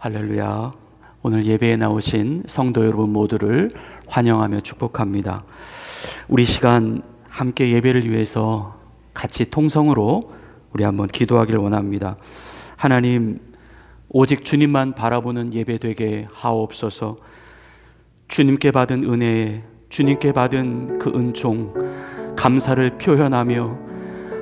할렐루야. 오늘 예배에 나오신 성도 여러분 모두를 환영하며 축복합니다. 우리 시간 함께 예배를 위해서 같이 통성으로 우리 한번 기도하기를 원합니다. 하나님, 오직 주님만 바라보는 예배 되게 하옵소서. 주님께 받은 은혜에, 주님께 받은 그 은총, 감사를 표현하며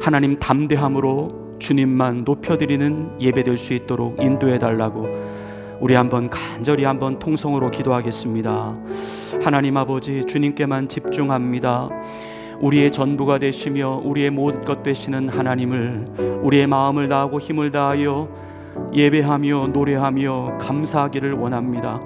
하나님 담대함으로 주님만 높여드리는 예배 될 수 있도록 인도해 달라고 우리 한번 간절히 한번 통성으로 기도하겠습니다. 하나님 아버지, 주님께만 집중합니다. 우리의 전부가 되시며 우리의 모든 것 되시는 하나님을 우리의 마음을 다하고 힘을 다하여 예배하며 노래하며 감사하기를 원합니다.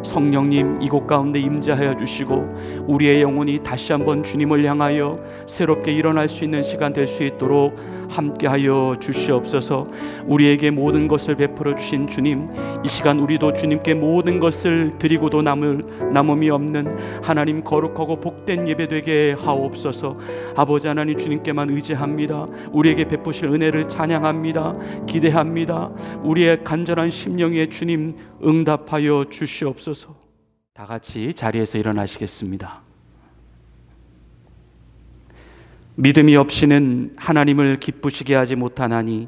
성령님, 이곳 가운데 임재하여 주시고 우리의 영혼이 다시 한번 주님을 향하여 새롭게 일어날 수 있는 시간 될 수 있도록 함께하여 주시옵소서. 우리에게 모든 것을 베풀어 주신 주님, 이 시간 우리도 주님께 모든 것을 드리고도 남음이 없는 하나님, 거룩하고 복된 예배 되게 하옵소서. 아버지 하나님, 주님께만 의지합니다. 우리에게 베푸실 은혜를 찬양합니다. 기대합니다. 우리의 간절한 심령에 주님 응답하여 주시옵소서. 다 같이 자리에서 일어나시겠습니다. 믿음이 없이는 하나님을 기쁘시게 하지 못하나니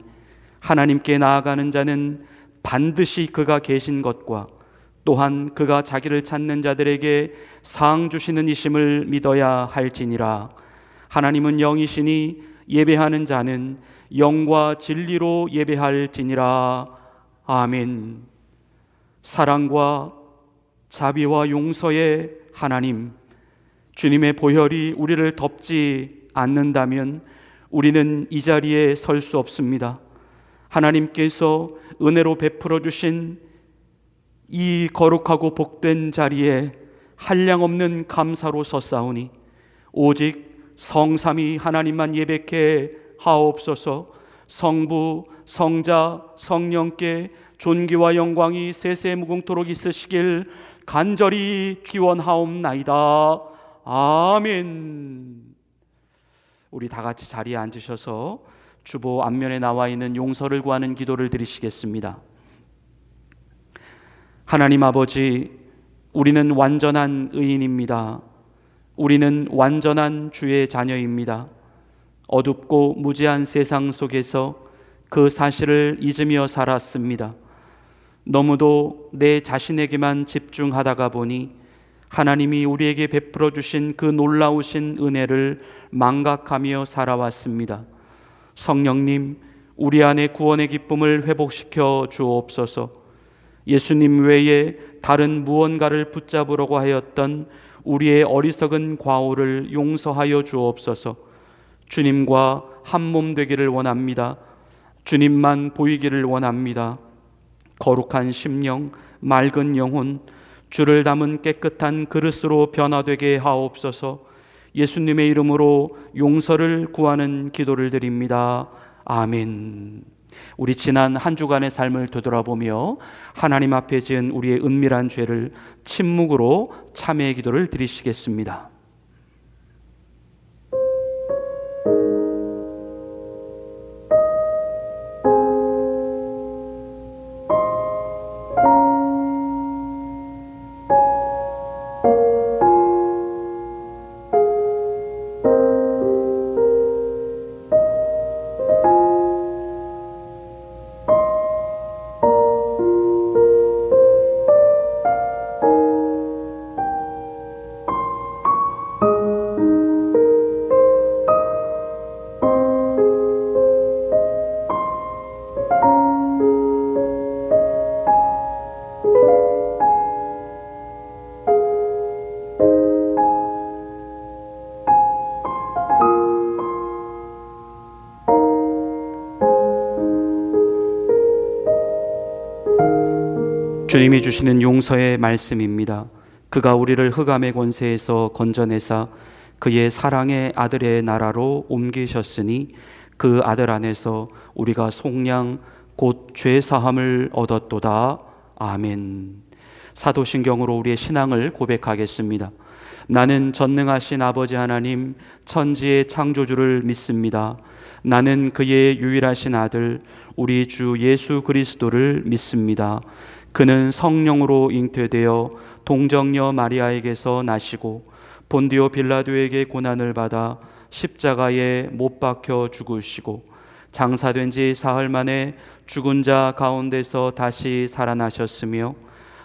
하나님께 나아가는 자는 반드시 그가 계신 것과 또한 그가 자기를 찾는 자들에게 상 주시는 이심을 믿어야 할지니라. 하나님은 영이시니 예배하는 자는 영과 진리로 예배할지니라. 아멘. 사랑과 자비와 용서의 하나님, 주님의 보혈이 우리를 덮지 않는다면 우리는 이 자리에 설 수 없습니다. 하나님께서 은혜로 베풀어 주신 이 거룩하고 복된 자리에 한량없는 감사로 섰사오니 오직 성삼위 하나님만 예배케 하옵소서. 성부, 성자, 성령께 존귀와 영광이 세세무궁토록 있으시길 간절히 기원하옵나이다. 아멘. 우리 다 같이 자리에 앉으셔서 주보 앞면에 나와 있는 용서를 구하는 기도를 드리시겠습니다. 하나님 아버지, 우리는 완전한 의인입니다. 우리는 완전한 주의 자녀입니다. 어둡고 무지한 세상 속에서 그 사실을 잊으며 살았습니다. 너무도 내 자신에게만 집중하다가 보니 하나님이 우리에게 베풀어 주신 그 놀라우신 은혜를 망각하며 살아왔습니다. 성령님, 우리 안에 구원의 기쁨을 회복시켜 주옵소서. 예수님 외에 다른 무언가를 붙잡으려고 하였던 우리의 어리석은 과오를 용서하여 주옵소서. 주님과 한 몸 되기를 원합니다. 주님만 보이기를 원합니다. 거룩한 심령, 맑은 영혼, 주를 담은 깨끗한 그릇으로 변화되게 하옵소서. 예수님의 이름으로 용서를 구하는 기도를 드립니다. 아멘. 우리 지난 한 주간의 삶을 되돌아보며 하나님 앞에 지은 우리의 은밀한 죄를 침묵으로 참회의 기도를 드리시겠습니다. 주님이 주시는 용서의 말씀입니다. 그가 우리를 흑암의 권세에서 건져내사 그의 사랑의 아들의 나라로 옮기셨으니 그 아들 안에서 우리가 속량 곧 죄사함을 얻었도다. 아멘. 사도신경으로 우리의 신앙을 고백하겠습니다. 나는 전능하신 아버지 하나님 천지의 창조주를 믿습니다. 나는 그의 유일하신 아들 우리 주 예수 그리스도를 믿습니다. 그는 성령으로 잉태되어 동정녀 마리아에게서 나시고 본디오 빌라도에게 고난을 받아 십자가에 못 박혀 죽으시고 장사된 지 사흘 만에 죽은 자 가운데서 다시 살아나셨으며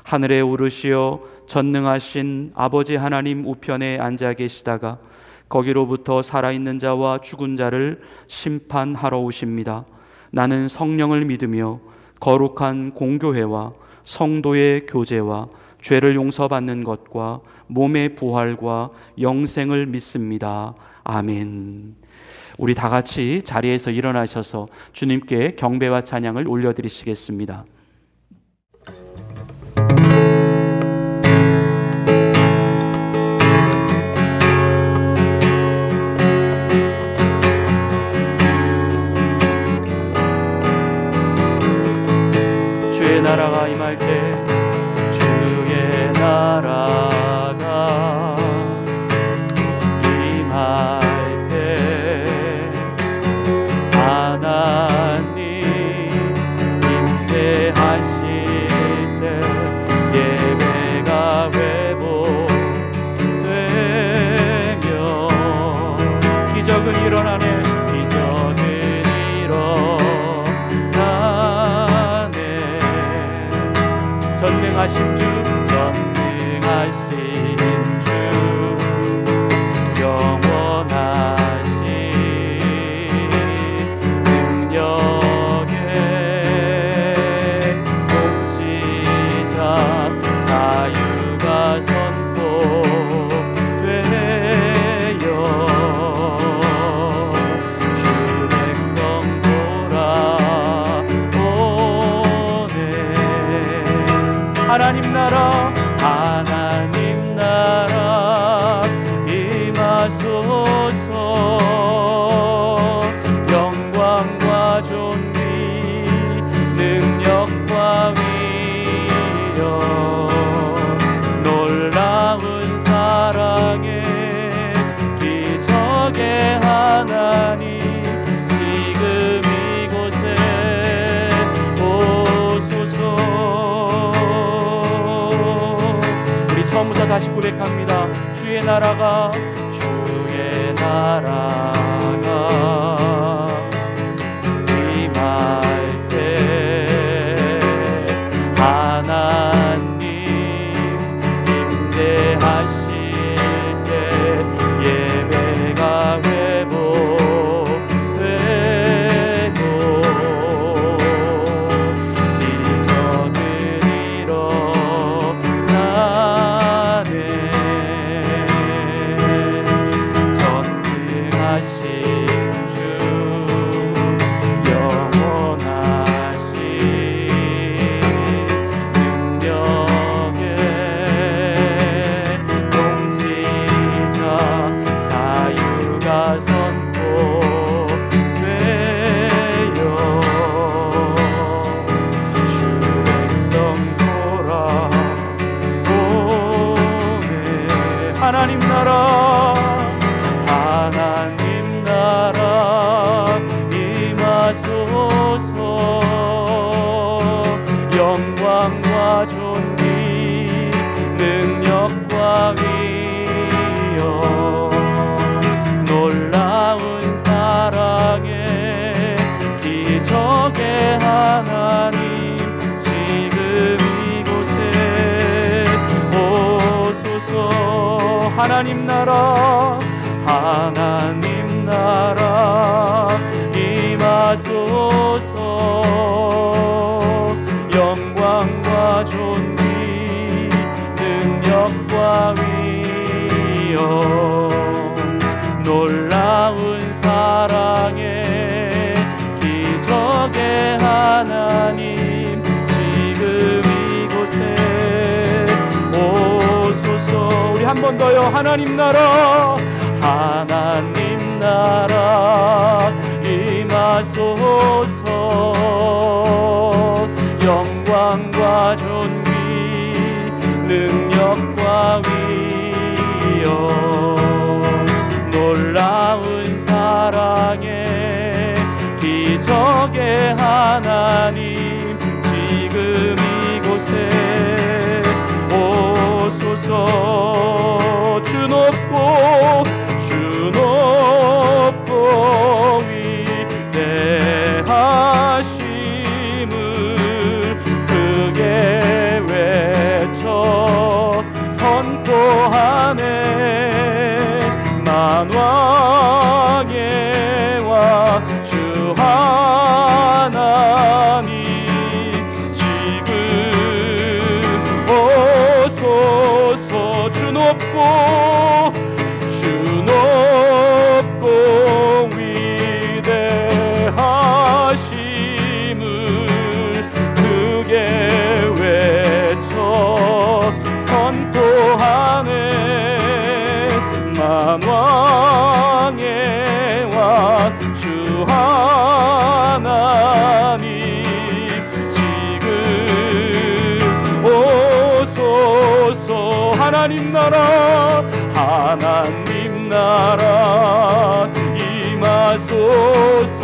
하늘에 오르시어 전능하신 아버지 하나님 우편에 앉아 계시다가 거기로부터 살아있는 자와 죽은 자를 심판하러 오십니다. 나는 성령을 믿으며 거룩한 공교회와 성도의 교제와 죄를 용서받는 것과 몸의 부활과 영생을 믿습니다. 아멘. 우리 다 같이 자리에서 일어나셔서 주님께 경배와 찬양을 올려드리시겠습니다. 주의 나라가 임할 때, 주의 나라가 임할 때, 하나님 임재하실 때 예배가 회복되며 기적은 일어나네. 기적은 일어나네. 전능하신 주, 전능하신 주, 영원하신 능력의 통치자, 자유가 선포되어 주 백성 돌아오네. 하나님 나라, 하나님 나라 임하소서. 영광과 존귀, 능력과 위엄, 놀라운 사랑의 기적의 하나님 지금 이곳에 오소서. 우리 처음부터 다시 고백합니다. 주의 나라가, 주의 나라가 임할 때, 하나님 임재하실 때 예배가 회복되고 기적은 일어나네. 전능하신 주, 영원하신 능력의 통치자, 자유가 선포되어 주 백성 돌아오네. 하나님 나라, 하나님 나라 임하소서. 영광과 존귀, 능력과 위엄, 놀라운 사랑의 기적의 하나님 지금 이곳에 오소서. 하나님 나라, 하나님 나라 임하소서. 영광과 존귀, 능력과 위엄, 놀라운 사랑의 기적의 하나님 지금 이곳에 오소서. 우리 한 번 더요. 하나님 나라, 하나님 나라 임하소서. 영광과 존귀, 능력과 위엄, 놀라운 사랑의 기적의 하나님 지금 이곳에 하나님 나라 하나님 나라 임하소서.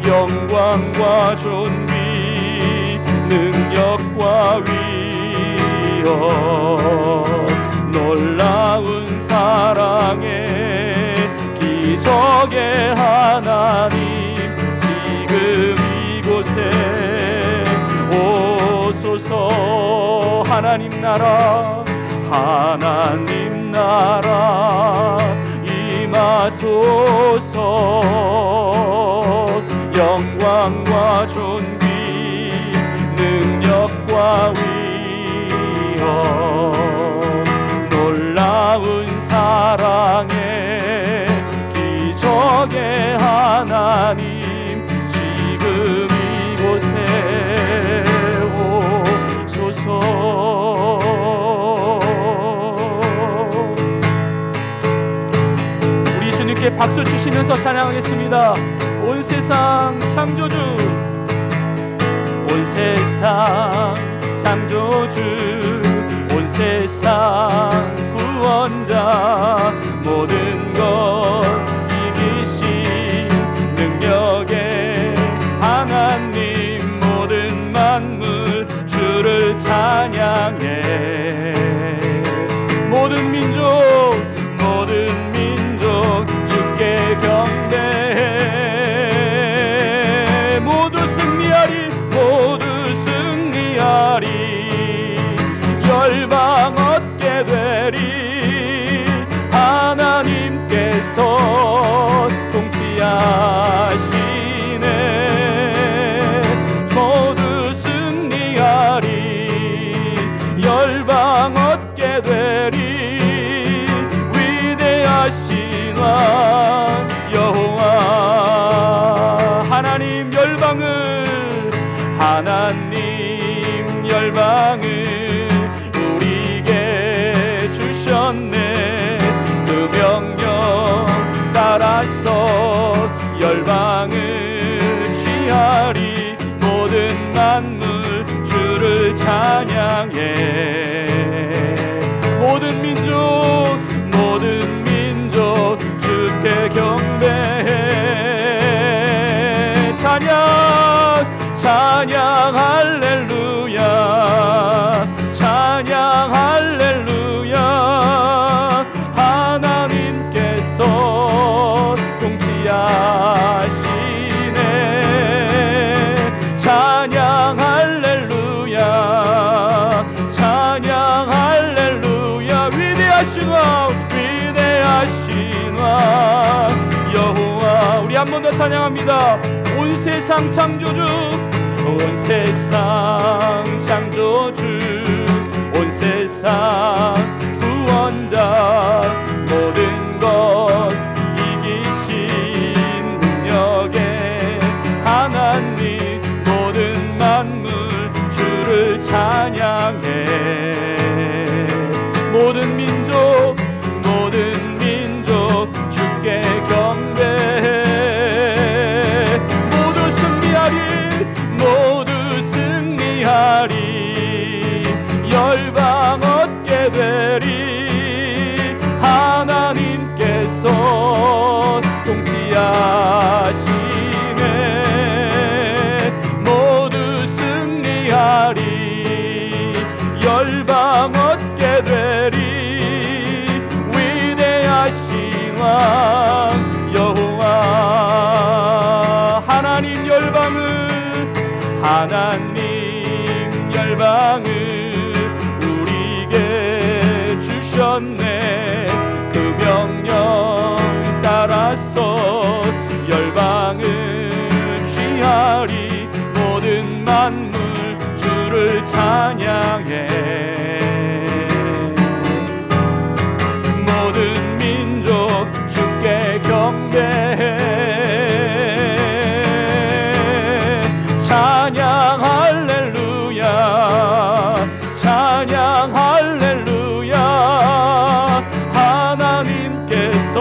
영광과 존귀 능력과 위엄 놀라운 사랑의 기적의 하나님 지금 이곳에 오소서. 하나님 나라 하나님 나라 임하소서. 영광과 존귀 능력과 위엄 놀라운 사랑의 기적의 하나님 지금 이곳에 오소서. 우리 주님께 박수 치시면서 찬양하겠습니다. 온 세상 창조주 온 세상 창조주 온 세상 구원자 모든 것 이기신 능력의 하나님 모든 만물 주를 찬양해. 모든 민족 주께 경배해. 모두 승리하리 열방 얻게 되리. 하나님께서 통치하시네. 모두 승리하리 열방 얻게 되리. 위대하신 왕 여호와 하나님 열방을 우리에게 주셨네. 그 명령 따라서 열방을 취하리. 모든 만물 주를 찬양해. 모든 민족 주께 경배해. 찬양 할렐루야 찬양 할렐루야. 하나님께서 통치하시네. 찬양 할렐루야 찬양 할렐루야. 위대하신 왕 여호와. 우리 한 번 더 찬양합니다. 온 세상 창조주 온 세상 창조주 온 세상 구원자 모든 것 이기신 능력의 하나님 모든 만물 주를 찬양해. 모든 민족 주께 경배해. 모두 승리하리 열방 얻게 되리. 하나님께서 통치하시네. 모두 승리하리 열방 얻게 되리. 위대하신 왕 여호와 하나님 열방을 우리에게 주셨네. 그 명령 따라서 열방을 취하리. 모든 만물 주를 찬양해. 모든 민족 주께 경배해. 찬양 할렐루야 찬양 할렐루야. 하나님께서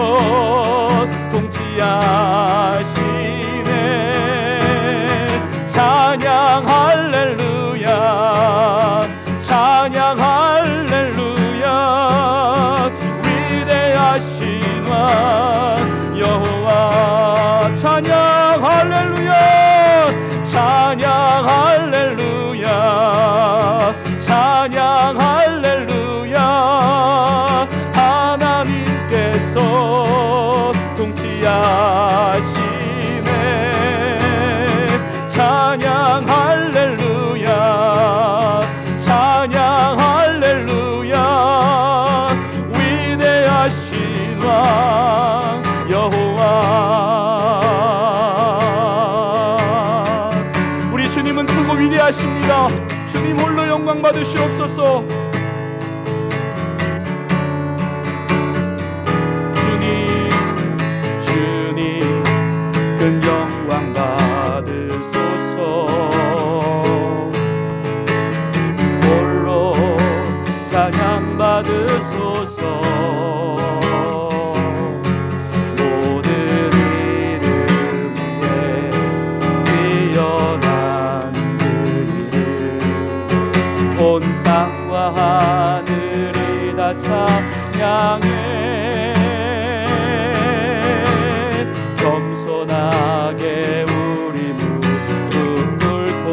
통치하시네. 찬양 할렐루야 찬양 고백합니다. 주님 홀로 영광 받으시옵소서. 주님 큰 영광 받으소서. 홀로 찬양 받으소서. 모든 이름 위에 뛰어난 그 이름, 온 땅과 하늘이 다 찬양해. 겸손하게 우리 무릎 꿇고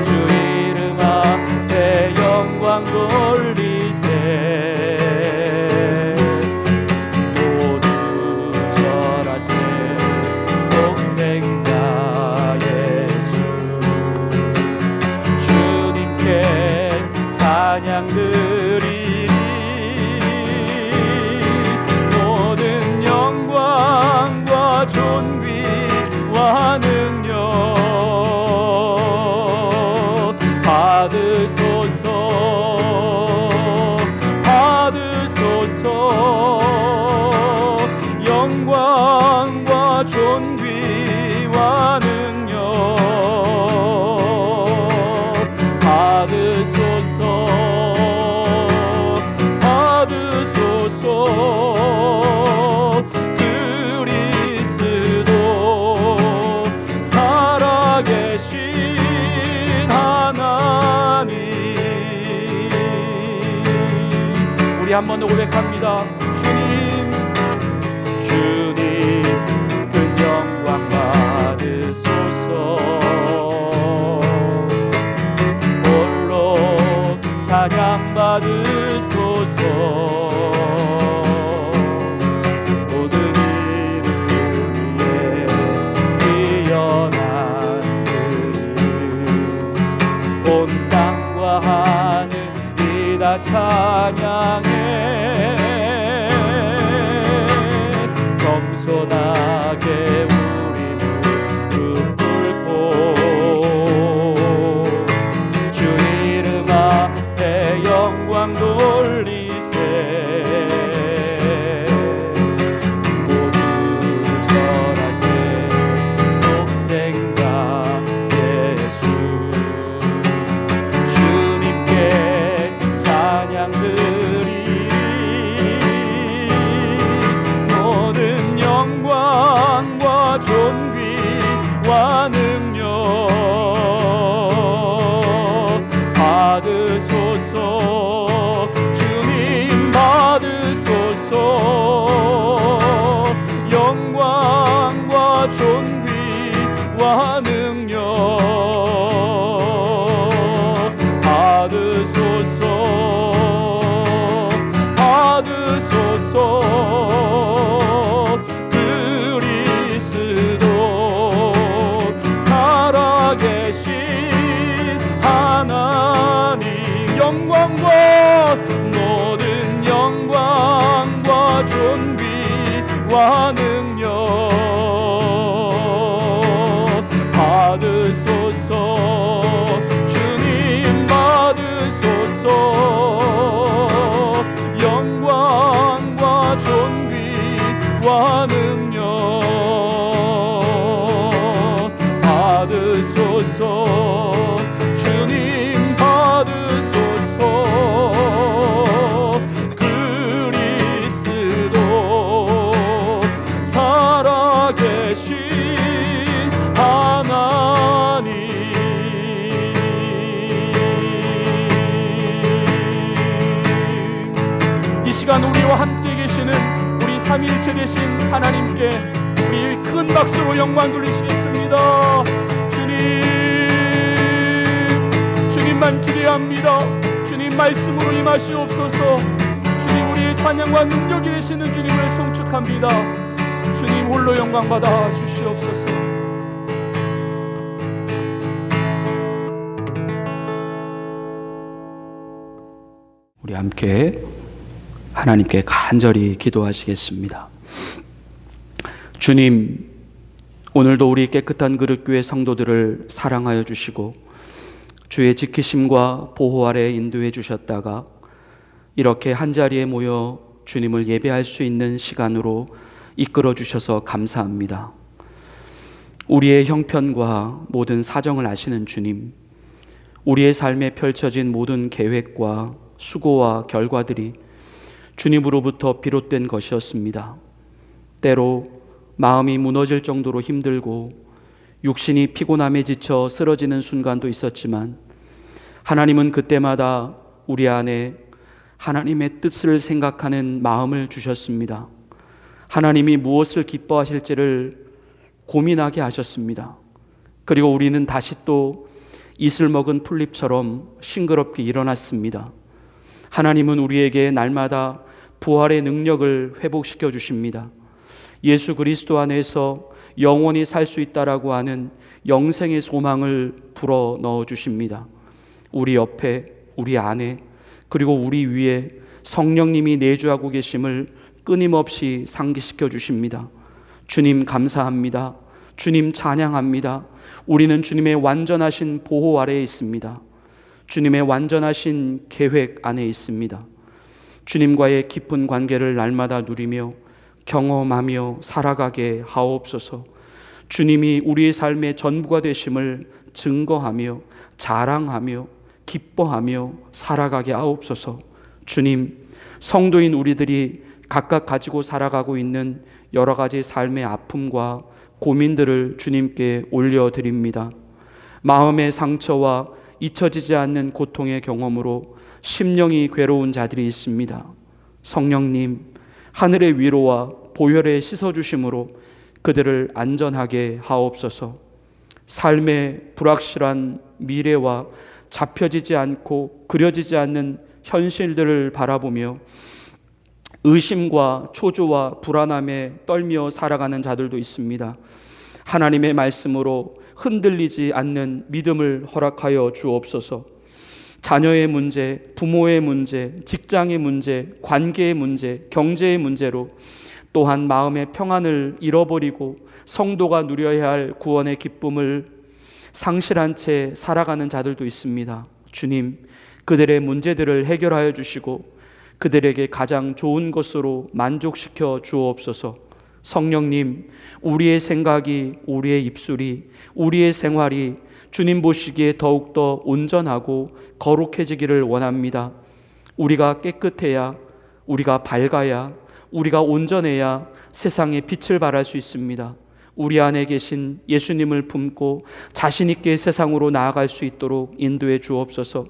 주 이름 앞에 영광 돌리세. 모두 절하세. 독생자 예수 주님께 찬양 드리리. 모든 영광과 존귀와 능력 받으소서. 받으소서. 영광과 존귀와 능력 받으소서. 받으소서. 그리스도 살아계신 하나님. 우리 한 번 더 고백합니다. 주님 큰 영광 받으소서. 홀로 찬양 받으소서. 모든 이름 위에 뛰어난 그 이름, 온 땅과 하늘이 다 찬양해. 겸손하게 우리 무릎 꿇고 주 이름 앞에 영광 돌리세. 모두 절하세. 독생자 예수 주님께 찬양 드리리. 모든 영광과 존귀와 능력 받으소서. 주님 받으소서. 영광과 존귀와 능력 받으소서. 받으소서. 그리스도 살아계신 하나님. 영광과 모든 영광과 존귀와 능력 받으소서. 주님 받으소서. 영광과 존귀와 능력 받으소서. 주님 받으소서. 그리스도 살아계신 하나님. 이 시간 우리와 함께 계시는 우리 삼위일체 되신 하나님께 우리 큰 박수로 영광 돌리시겠습니다. 주님만 기대합니다. 주님 말씀으로 임하시옵소서. 주님 우리의 찬양과 능력이 되시는 주님을 송축합니다. 주님 홀로 영광 받아 주시옵소서. 우리 함께 하나님께 간절히 기도하시겠습니다. 주님, 오늘도 우리 깨끗한 그릇교회 성도들을 사랑하여 주시고 주의 지키심과 보호 아래 인도해 주셨다가 이렇게 한자리에 모여 주님을 예배할 수 있는 시간으로 이끌어 주셔서 감사합니다. 우리의 형편과 모든 사정을 아시는 주님, 우리의 삶에 펼쳐진 모든 계획과 수고와 결과들이 주님으로부터 비롯된 것이었습니다. 때로 마음이 무너질 정도로 힘들고 육신이 피곤함에 지쳐 쓰러지는 순간도 있었지만 하나님은 그때마다 우리 안에 하나님의 뜻을 생각하는 마음을 주셨습니다. 하나님이 무엇을 기뻐하실지를 고민하게 하셨습니다. 그리고 우리는 다시 또 이슬 먹은 풀잎처럼 싱그럽게 일어났습니다. 하나님은 우리에게 날마다 부활의 능력을 회복시켜 주십니다. 예수 그리스도 안에서 영원히 살 수 있다라고 하는 영생의 소망을 불어 넣어 주십니다. 우리 옆에, 우리 안에, 그리고 우리 위에 성령님이 내주하고 계심을 끊임없이 상기시켜 주십니다. 주님 감사합니다. 주님 찬양합니다. 우리는 주님의 완전하신 보호 아래에 있습니다. 주님의 완전하신 계획 안에 있습니다. 주님과의 깊은 관계를 날마다 누리며 경험하며 살아가게 하옵소서. 주님이 우리의 삶의 전부가 되심을 증거하며 자랑하며 기뻐하며 살아가게 하옵소서. 주님, 성도인 우리들이 각각 가지고 살아가고 있는 여러 가지 삶의 아픔과 고민들을 주님께 올려드립니다. 마음의 상처와 잊혀지지 않는 고통의 경험으로 심령이 괴로운 자들이 있습니다. 성령님, 하늘의 위로와 보혈의 씻어주심으로 그들을 안전하게 하옵소서. 삶의 불확실한 미래와 잡혀지지 않고 그려지지 않는 현실들을 바라보며 의심과 초조와 불안함에 떨며 살아가는 자들도 있습니다. 하나님의 말씀으로 흔들리지 않는 믿음을 허락하여 주옵소서. 자녀의 문제, 부모의 문제, 직장의 문제, 관계의 문제, 경제의 문제로 또한 마음의 평안을 잃어버리고 성도가 누려야 할 구원의 기쁨을 상실한 채 살아가는 자들도 있습니다. 주님, 그들의 문제들을 해결하여 주시고 그들에게 가장 좋은 것으로 만족시켜 주옵소서. 성령님, 우리의 생각이, 우리의 입술이, 우리의 생활이 주님 보시기에 더욱더 온전하고 거룩해지기를 원합니다. 우리가 깨끗해야, 우리가 밝아야, 우리가 온전해야 세상에 빛을 발할 수 있습니다. 우리 안에 계신 예수님을 품고 자신 있게 세상으로 나아갈 수 있도록 인도해 주옵소서.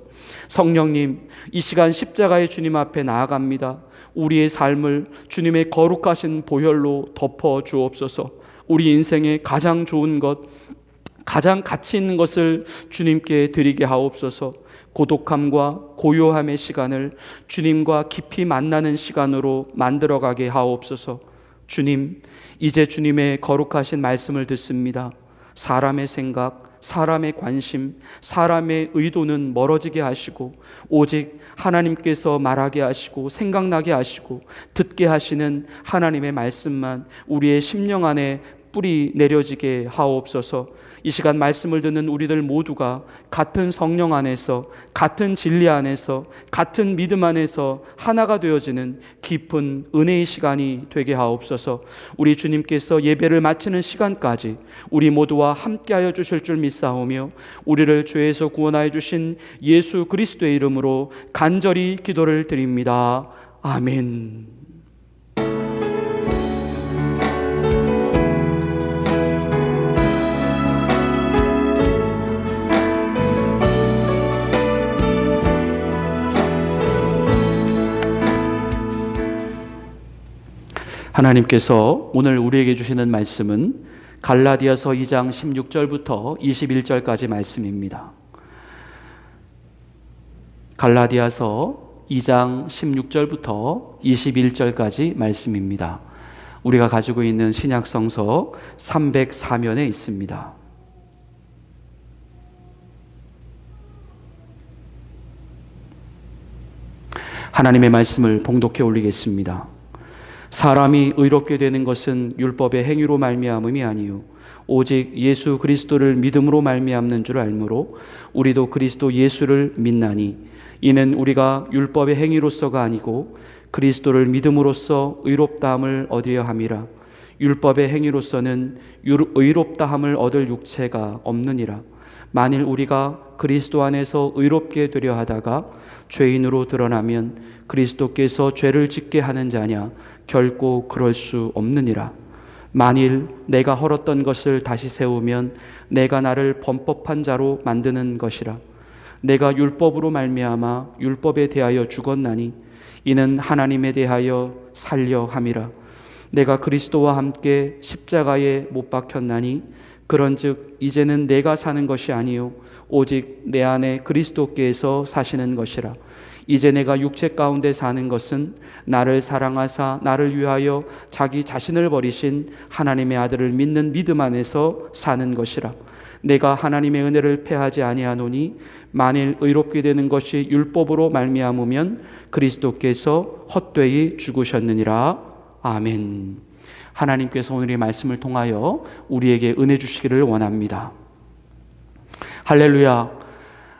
성령님, 이 시간 십자가의 주님 앞에 나아갑니다. 우리의 삶을 주님의 거룩하신 보혈로 덮어 주옵소서. 우리 인생의 가장 좋은 것, 가장 가치 있는 것을 주님께 드리게 하옵소서. 고독함과 고요함의 시간을 주님과 깊이 만나는 시간으로 만들어가게 하옵소서. 주님, 이제 주님의 거룩하신 말씀을 듣습니다. 사람의 생각, 사람의 관심, 사람의 의도는 멀어지게 하시고 오직 하나님께서 말하게 하시고 생각나게 하시고 듣게 하시는 하나님의 말씀만 우리의 심령 안에 뿌리 내려지게 하옵소서. 이 시간 말씀을 듣는 우리들 모두가 같은 성령 안에서, 같은 진리 안에서, 같은 믿음 안에서 하나가 되어지는 깊은 은혜의 시간이 되게 하옵소서. 우리 주님께서 예배를 마치는 시간까지 우리 모두와 함께하여 주실 줄 믿사오며 우리를 죄에서 구원하여 주신 예수 그리스도의 이름으로 간절히 기도를 드립니다. 아멘. 하나님께서 오늘 우리에게 주시는 말씀은 갈라디아서 2장 16절부터 21절까지 말씀입니다. 갈라디아서 2장 16절부터 21절까지 말씀입니다. 우리가 가지고 있는 신약성서 304면에 있습니다. 하나님의 말씀을 봉독해 올리겠습니다. 사람이 의롭게 되는 것은 율법의 행위로 말미암음이 아니요 오직 예수 그리스도를 믿음으로 말미암는 줄 알므로 우리도 그리스도 예수를 믿나니 이는 우리가 율법의 행위로서가 아니고 그리스도를 믿음으로써 의롭다함을 얻으려 함이라. 율법의 행위로서는 의롭다함을 얻을 육체가 없느니라. 만일 우리가 그리스도 안에서 의롭게 되려 하다가 죄인으로 드러나면 그리스도께서 죄를 짓게 하는 자냐? 결코 그럴 수 없느니라. 만일 내가 헐었던 것을 다시 세우면 내가 나를 범법한 자로 만드는 것이라. 내가 율법으로 말미암아 율법에 대하여 죽었나니 이는 하나님에 대하여 살려 함이라. 내가 그리스도와 함께 십자가에 못 박혔나니 그런즉 이제는 내가 사는 것이 아니요 오직 내 안에 그리스도께서 사시는 것이라. 이제 내가 육체 가운데 사는 것은 나를 사랑하사 나를 위하여 자기 자신을 버리신 하나님의 아들을 믿는 믿음 안에서 사는 것이라. 내가 하나님의 은혜를 패하지 아니하노니 만일 의롭게 되는 것이 율법으로 말미암으면 그리스도께서 헛되이 죽으셨느니라. 아멘. 하나님께서 오늘 이 말씀을 통하여 우리에게 은혜 주시기를 원합니다. 할렐루야.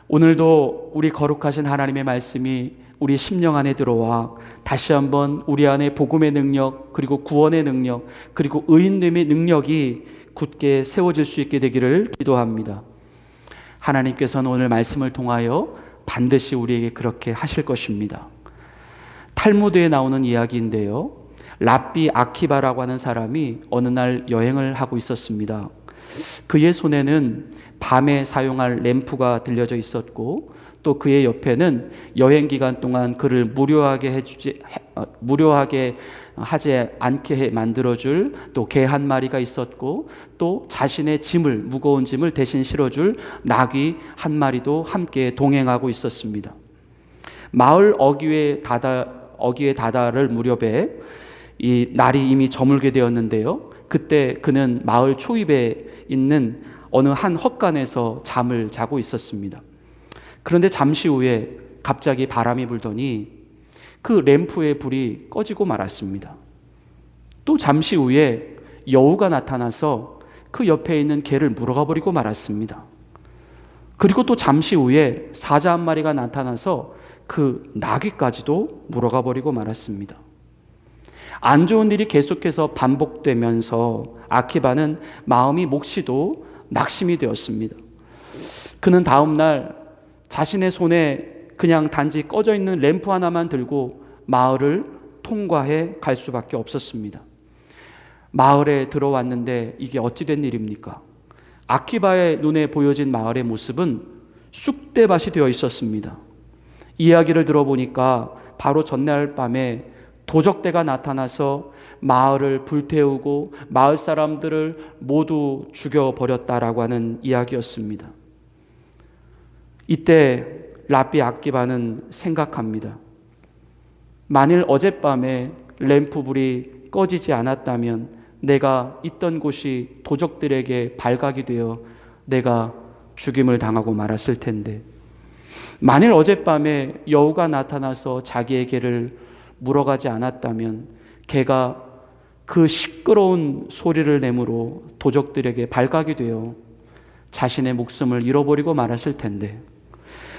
오늘도 우리 거룩하신 하나님의 말씀이 우리 심령 안에 들어와 다시 한번 우리 안에 복음의 능력, 그리고 구원의 능력, 그리고 의인됨의 능력이 굳게 세워질 수 있게 되기를 기도합니다. 하나님께서는 오늘 말씀을 통하여 반드시 우리에게 그렇게 하실 것입니다. 탈무드에 나오는 이야기인데요, 랍비 아키바라고 하는 사람이 어느 날 여행을 하고 있었습니다. 그의 손에는 밤에 사용할 램프가 들려져 있었고 또 그의 옆에는 여행 기간 동안 그를 무료하게 하지 않게 만들어줄 또 개 한 마리가 있었고 또 자신의 짐을, 무거운 짐을 대신 실어줄 나귀 한 마리도 함께 동행하고 있었습니다. 마을 어귀에 다다를 무렵에 이 날이 이미 저물게 되었는데요, 그때 그는 마을 초입에 있는 어느 한 헛간에서 잠을 자고 있었습니다. 그런데 잠시 후에 갑자기 바람이 불더니 그 램프의 불이 꺼지고 말았습니다. 또 잠시 후에 여우가 나타나서 그 옆에 있는 개를 물어가 버리고 말았습니다. 그리고 또 잠시 후에 사자 한 마리가 나타나서 그 나귀까지도 물어가 버리고 말았습니다. 안 좋은 일이 계속해서 반복되면서 아키바는 마음이 몫이도 낙심이 되었습니다. 그는 다음 날 자신의 손에 그냥 단지 꺼져 있는 램프 하나만 들고 마을을 통과해 갈 수밖에 없었습니다. 마을에 들어왔는데 이게 어찌 된 일입니까? 아키바의 눈에 보여진 마을의 모습은 쑥대밭이 되어 있었습니다. 이야기를 들어보니까 바로 전날 밤에 도적대가 나타나서 마을을 불태우고 마을 사람들을 모두 죽여버렸다라고 하는 이야기였습니다. 이때 랍비 아키바는 생각합니다. 만일 어젯밤에 램프불이 꺼지지 않았다면 내가 있던 곳이 도적들에게 발각이 되어 내가 죽임을 당하고 말았을 텐데, 만일 어젯밤에 여우가 나타나서 자기의 개를 물어가지 않았다면 개가 그 시끄러운 소리를 내므로 도적들에게 발각이 되어 자신의 목숨을 잃어버리고 말았을 텐데,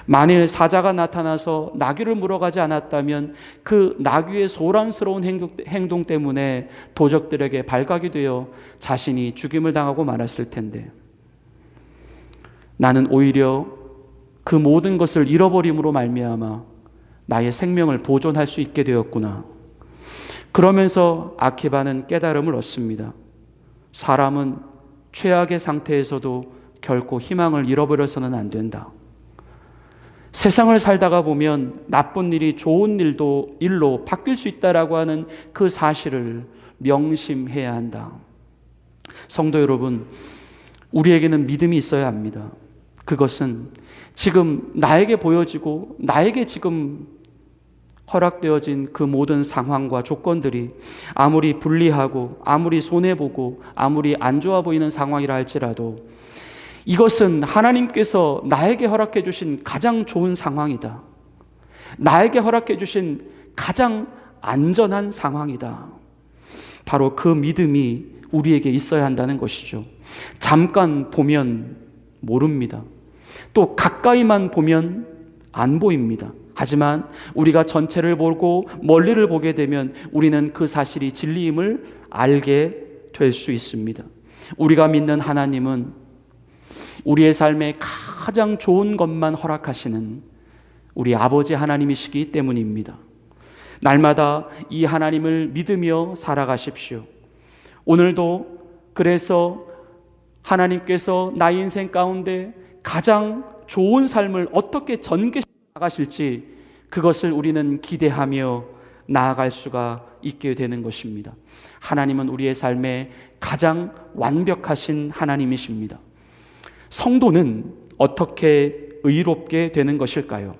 만일 사자가 나타나서 나귀를 물어가지 않았다면 그 나귀의 소란스러운 행동 때문에 도적들에게 발각이 되어 자신이 죽임을 당하고 말았을 텐데, 나는 오히려 그 모든 것을 잃어버림으로 말미암아 나의 생명을 보존할 수 있게 되었구나. 그러면서 아키바는 깨달음을 얻습니다. 사람은 최악의 상태에서도 결코 희망을 잃어버려서는 안 된다. 세상을 살다가 보면 나쁜 일이 좋은 일로 바뀔 수 있다라고 하는 그 사실을 명심해야 한다. 성도 여러분, 우리에게는 믿음이 있어야 합니다. 그것은 지금 나에게 보여지고 나에게 지금 허락되어진 그 모든 상황과 조건들이 아무리 불리하고 아무리 손해보고 아무리 안 좋아 보이는 상황이라 할지라도 이것은 하나님께서 나에게 허락해 주신 가장 좋은 상황이다. 나에게 허락해 주신 가장 안전한 상황이다. 바로 그 믿음이 우리에게 있어야 한다는 것이죠. 잠깐 보면 모릅니다. 또 가까이만 보면 안 보입니다. 하지만 우리가 전체를 보고 멀리를 보게 되면 우리는 그 사실이 진리임을 알게 될 수 있습니다. 우리가 믿는 하나님은 우리의 삶에 가장 좋은 것만 허락하시는 우리 아버지 하나님이시기 때문입니다. 날마다 이 하나님을 믿으며 살아가십시오. 오늘도 그래서 하나님께서 나의 인생 가운데 가장 좋은 삶을 어떻게 전개해 나가실지 그것을 우리는 기대하며 나아갈 수가 있게 되는 것입니다. 하나님은 우리의 삶에 가장 완벽하신 하나님이십니다. 성도는 어떻게 의롭게 되는 것일까요?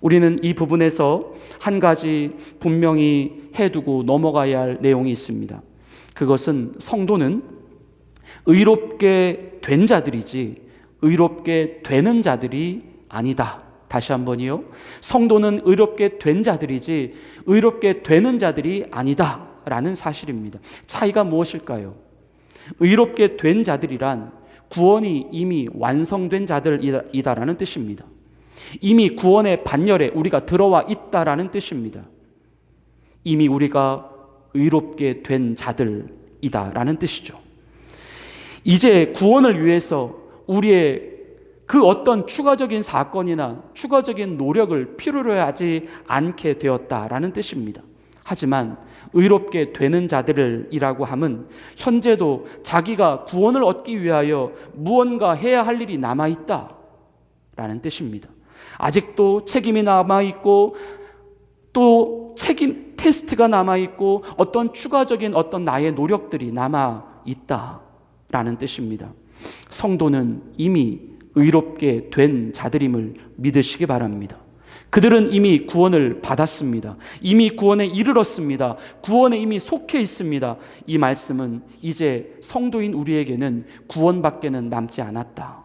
우리는 이 부분에서 한 가지 분명히 해두고 넘어가야 할 내용이 있습니다. 그것은 성도는 의롭게 된 자들이지 의롭게 되는 자들이 아니다. 다시 한번요. 성도는 의롭게 된 자들이지 의롭게 되는 자들이 아니다 라는 사실입니다. 차이가 무엇일까요? 의롭게 된 자들이란 구원이 이미 완성된 자들이다라는 뜻입니다. 이미 구원의 반열에 우리가 들어와 있다라는 뜻입니다. 이미 우리가 의롭게 된 자들이다라는 뜻이죠. 이제 구원을 위해서 우리의 그 어떤 추가적인 사건이나 추가적인 노력을 필요로 하지 않게 되었다라는 뜻입니다. 하지만 의롭게 되는 자들이라고 함은 현재도 자기가 구원을 얻기 위하여 무언가 해야 할 일이 남아있다라는 뜻입니다. 아직도 책임이 남아있고 또 책임 테스트가 남아있고 어떤 추가적인 어떤 나의 노력들이 남아있다라는 뜻입니다. 성도는 이미 의롭게 된 자들임을 믿으시기 바랍니다. 그들은 이미 구원을 받았습니다. 이미 구원에 이르렀습니다. 구원에 이미 속해 있습니다. 이 말씀은 이제 성도인 우리에게는 구원밖에는 남지 않았다.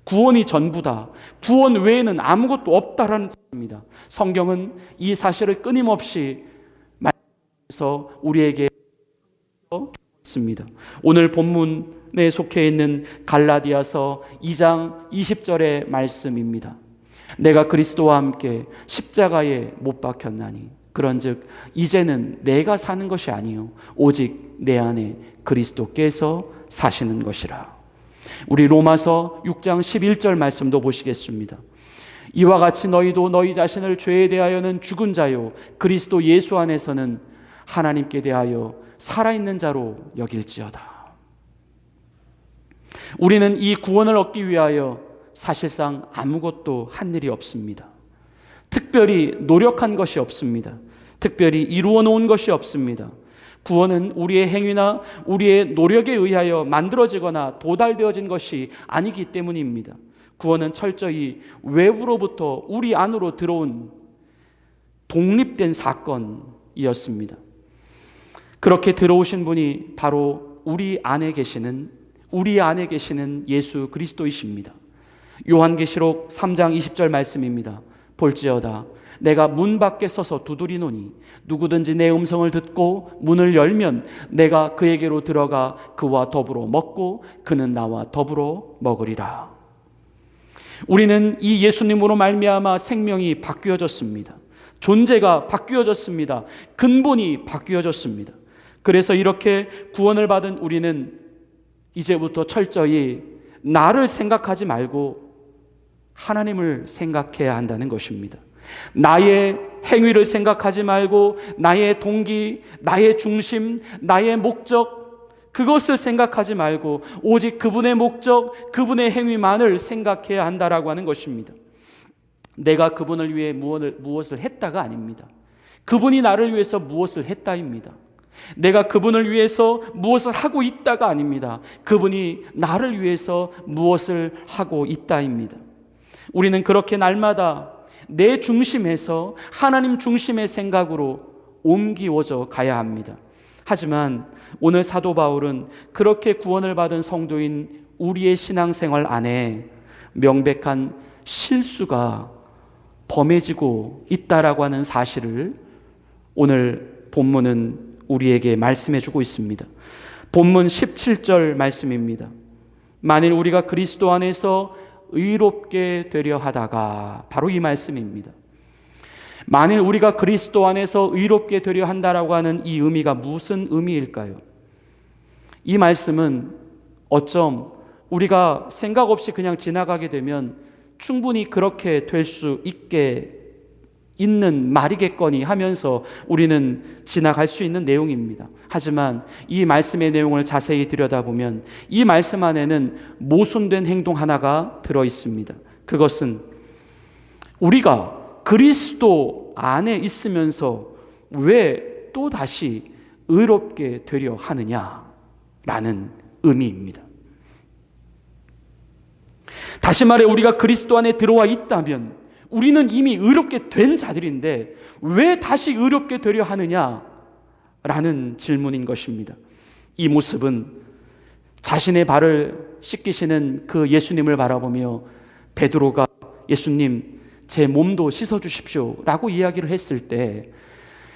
구원이 전부다. 구원 외에는 아무것도 없다라는 뜻입니다. 성경은 이 사실을 끊임없이 말해서 우리에게 있습니다. 오늘 본문에 속해 있는 갈라디아서 2장 20절의 말씀입니다. 내가 그리스도와 함께 십자가에 못 박혔나니 그런즉 이제는 내가 사는 것이 아니요 오직 내 안에 그리스도께서 사시는 것이라. 우리 로마서 6장 11절 말씀도 보시겠습니다. 이와 같이 너희도 너희 자신을 죄에 대하여는 죽은 자요 그리스도 예수 안에서는 하나님께 대하여 살아있는 자로 여길지어다. 우리는 이 구원을 얻기 위하여 사실상 아무것도 한 일이 없습니다. 특별히 노력한 것이 없습니다. 특별히 이루어 놓은 것이 없습니다. 구원은 우리의 행위나 우리의 노력에 의하여 만들어지거나 도달되어진 것이 아니기 때문입니다. 구원은 철저히 외부로부터 우리 안으로 들어온 독립된 사건이었습니다. 그렇게 들어오신 분이 바로 우리 안에 계시는 예수 그리스도이십니다. 요한계시록 3장 20절 말씀입니다. 볼지어다 내가 문 밖에 서서 두드리노니 누구든지 내 음성을 듣고 문을 열면 내가 그에게로 들어가 그와 더불어 먹고 그는 나와 더불어 먹으리라. 우리는 이 예수님으로 말미암아 생명이 바뀌어졌습니다. 존재가 바뀌어졌습니다. 근본이 바뀌어졌습니다. 그래서 이렇게 구원을 받은 우리는 이제부터 철저히 나를 생각하지 말고 하나님을 생각해야 한다는 것입니다. 나의 행위를 생각하지 말고 나의 동기, 나의 중심, 나의 목적 그것을 생각하지 말고 오직 그분의 목적, 그분의 행위만을 생각해야 한다라고 하는 것입니다. 내가 그분을 위해 무엇을 했다가 아닙니다. 그분이 나를 위해서 무엇을 했다입니다. 내가 그분을 위해서 무엇을 하고 있다가 아닙니다. 그분이 나를 위해서 무엇을 하고 있다입니다. 우리는 그렇게 날마다 내 중심에서 하나님 중심의 생각으로 옮기워져 가야 합니다. 하지만 오늘 사도 바울은 그렇게 구원을 받은 성도인 우리의 신앙생활 안에 명백한 실수가 범해지고 있다라고 하는 사실을 오늘 본문은 우리에게 말씀해 주고 있습니다. 본문 17절 말씀입니다. 만일 우리가 그리스도 안에서 의롭게 되려 하다가, 바로 이 말씀입니다. 만일 우리가 그리스도 안에서 의롭게 되려 한다라고 하는 이 의미가 무슨 의미일까요? 이 말씀은 어쩜 우리가 생각 없이 그냥 지나가게 되면 충분히 그렇게 될 수 있는 말이겠거니 하면서 우리는 지나갈 수 있는 내용입니다. 하지만 이 말씀의 내용을 자세히 들여다보면 이 말씀 안에는 모순된 행동 하나가 들어 있습니다. 그것은 우리가 그리스도 안에 있으면서 왜 또 다시 의롭게 되려 하느냐라는 의미입니다. 다시 말해, 우리가 그리스도 안에 들어와 있다면 우리는 이미 의롭게 된 자들인데 왜 다시 의롭게 되려 하느냐라는 질문인 것입니다. 이 모습은 자신의 발을 씻기시는 그 예수님을 바라보며 베드로가 예수님, 제 몸도 씻어주십시오 라고 이야기를 했을 때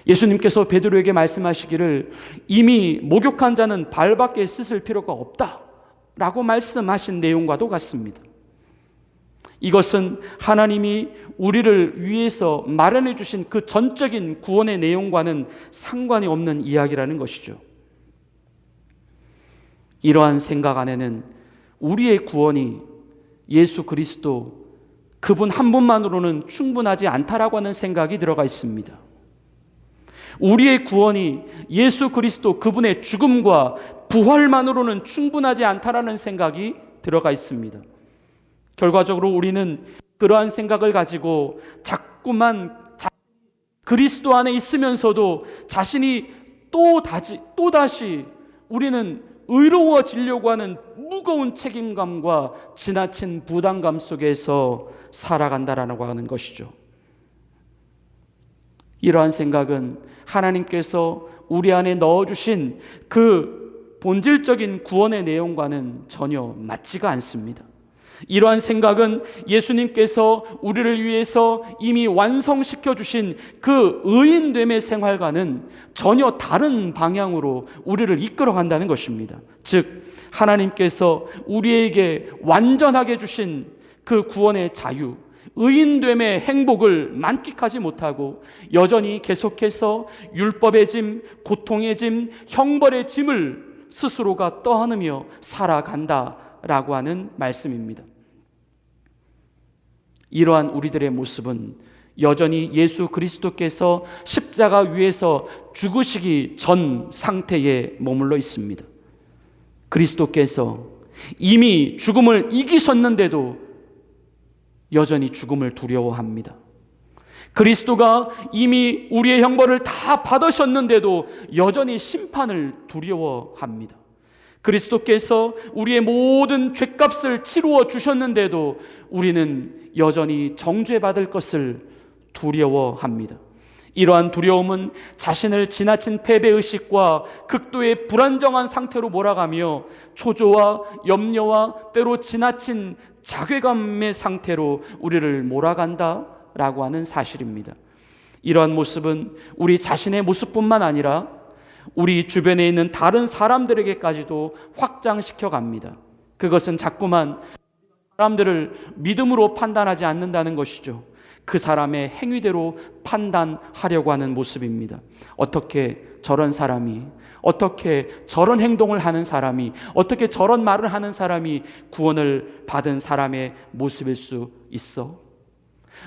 예수님께서 베드로에게 말씀하시기를 이미 목욕한 자는 발밖에 씻을 필요가 없다 라고 말씀하신 내용과도 같습니다. 이것은 하나님이 우리를 위해서 마련해 주신 그 전적인 구원의 내용과는 상관이 없는 이야기라는 것이죠. 이러한 생각 안에는 우리의 구원이 예수 그리스도 그분 한 분만으로는 충분하지 않다라고 하는 생각이 들어가 있습니다. 우리의 구원이 예수 그리스도 그분의 죽음과 부활만으로는 충분하지 않다라는 생각이 들어가 있습니다. 결과적으로 우리는 그러한 생각을 가지고 자꾸만 그리스도 안에 있으면서도 자신이 또다시 우리는 의로워지려고 하는 무거운 책임감과 지나친 부담감 속에서 살아간다라고 하는 것이죠. 이러한 생각은 하나님께서 우리 안에 넣어주신 그 본질적인 구원의 내용과는 전혀 맞지가 않습니다. 이러한 생각은 예수님께서 우리를 위해서 이미 완성시켜 주신 그 의인됨의 생활과는 전혀 다른 방향으로 우리를 이끌어간다는 것입니다. 즉 하나님께서 우리에게 완전하게 주신 그 구원의 자유, 의인됨의 행복을 만끽하지 못하고 여전히 계속해서 율법의 짐, 고통의 짐, 형벌의 짐을 스스로가 떠안으며 살아간다라고 하는 말씀입니다. 이러한 우리들의 모습은 여전히 예수 그리스도께서 십자가 위에서 죽으시기 전 상태에 머물러 있습니다. 그리스도께서 이미 죽음을 이기셨는데도 여전히 죽음을 두려워합니다. 그리스도가 이미 우리의 형벌을 다 받으셨는데도 여전히 심판을 두려워합니다. 그리스도께서 우리의 모든 죄값을 치루어 주셨는데도 우리는 여전히 정죄받을 것을 두려워합니다. 이러한 두려움은 자신을 지나친 패배의식과 극도의 불안정한 상태로 몰아가며 초조와 염려와 때로 지나친 자괴감의 상태로 우리를 몰아간다라고 하는 사실입니다. 이러한 모습은 우리 자신의 모습뿐만 아니라 우리 주변에 있는 다른 사람들에게까지도 확장시켜 갑니다. 그것은 자꾸만 사람들을 믿음으로 판단하지 않는다는 것이죠. 그 사람의 행위대로 판단하려고 하는 모습입니다. 어떻게 저런 사람이, 어떻게 저런 행동을 하는 사람이, 어떻게 저런 말을 하는 사람이 구원을 받은 사람의 모습일 수 있어?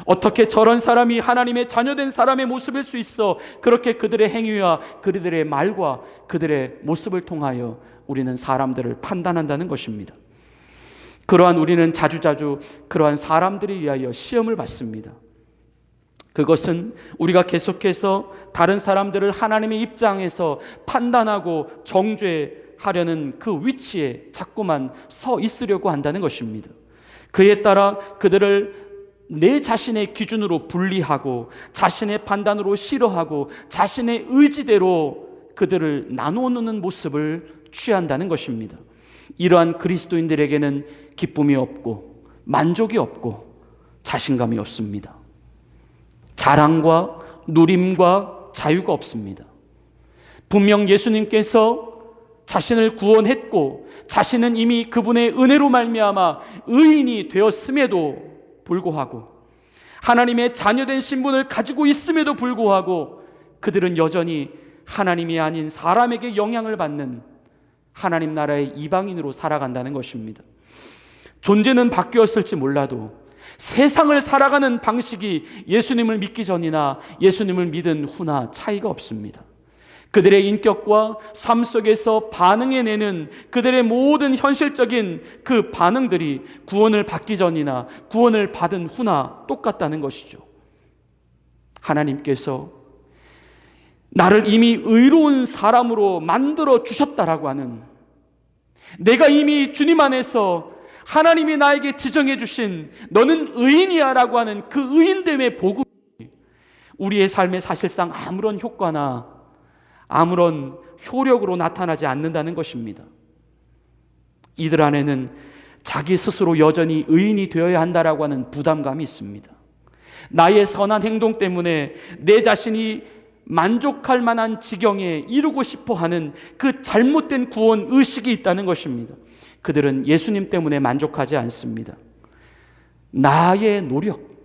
어떻게 저런 사람이 하나님의 자녀된 사람의 모습일 수 있어? 그렇게 그들의 행위와 그들의 말과 그들의 모습을 통하여 우리는 사람들을 판단한다는 것입니다. 그러한 우리는 자주자주 그러한 사람들에 의하여 시험을 받습니다. 그것은 우리가 계속해서 다른 사람들을 하나님의 입장에서 판단하고 정죄하려는 그 위치에 자꾸만 서 있으려고 한다는 것입니다. 그에 따라 그들을 내 자신의 기준으로 분리하고 자신의 판단으로 싫어하고 자신의 의지대로 그들을 나누어 놓는 모습을 취한다는 것입니다. 이러한 그리스도인들에게는 기쁨이 없고 만족이 없고 자신감이 없습니다. 자랑과 누림과 자유가 없습니다. 분명 예수님께서 자신을 구원했고 자신은 이미 그분의 은혜로 말미암아 의인이 되었음에도 불구하고, 하나님의 자녀된 신분을 가지고 있음에도 불구하고 그들은 여전히 하나님이 아닌 사람에게 영향을 받는 하나님 나라의 이방인으로 살아간다는 것입니다. 존재는 바뀌었을지 몰라도 세상을 살아가는 방식이 예수님을 믿기 전이나 예수님을 믿은 후나 차이가 없습니다. 그들의 인격과 삶 속에서 반응해내는 그들의 모든 현실적인 그 반응들이 구원을 받기 전이나 구원을 받은 후나 똑같다는 것이죠. 하나님께서 나를 이미 의로운 사람으로 만들어 주셨다라고 하는, 내가 이미 주님 안에서 하나님이 나에게 지정해 주신 너는 의인이야 라고 하는 그 의인됨의 복음이 우리의 삶에 사실상 아무런 효과나 아무런 효력으로 나타나지 않는다는 것입니다. 이들 안에는 자기 스스로 여전히 의인이 되어야 한다라고 하는 부담감이 있습니다. 나의 선한 행동 때문에 내 자신이 만족할 만한 지경에 이루고 싶어 하는 그 잘못된 구원 의식이 있다는 것입니다. 그들은 예수님 때문에 만족하지 않습니다. 나의 노력,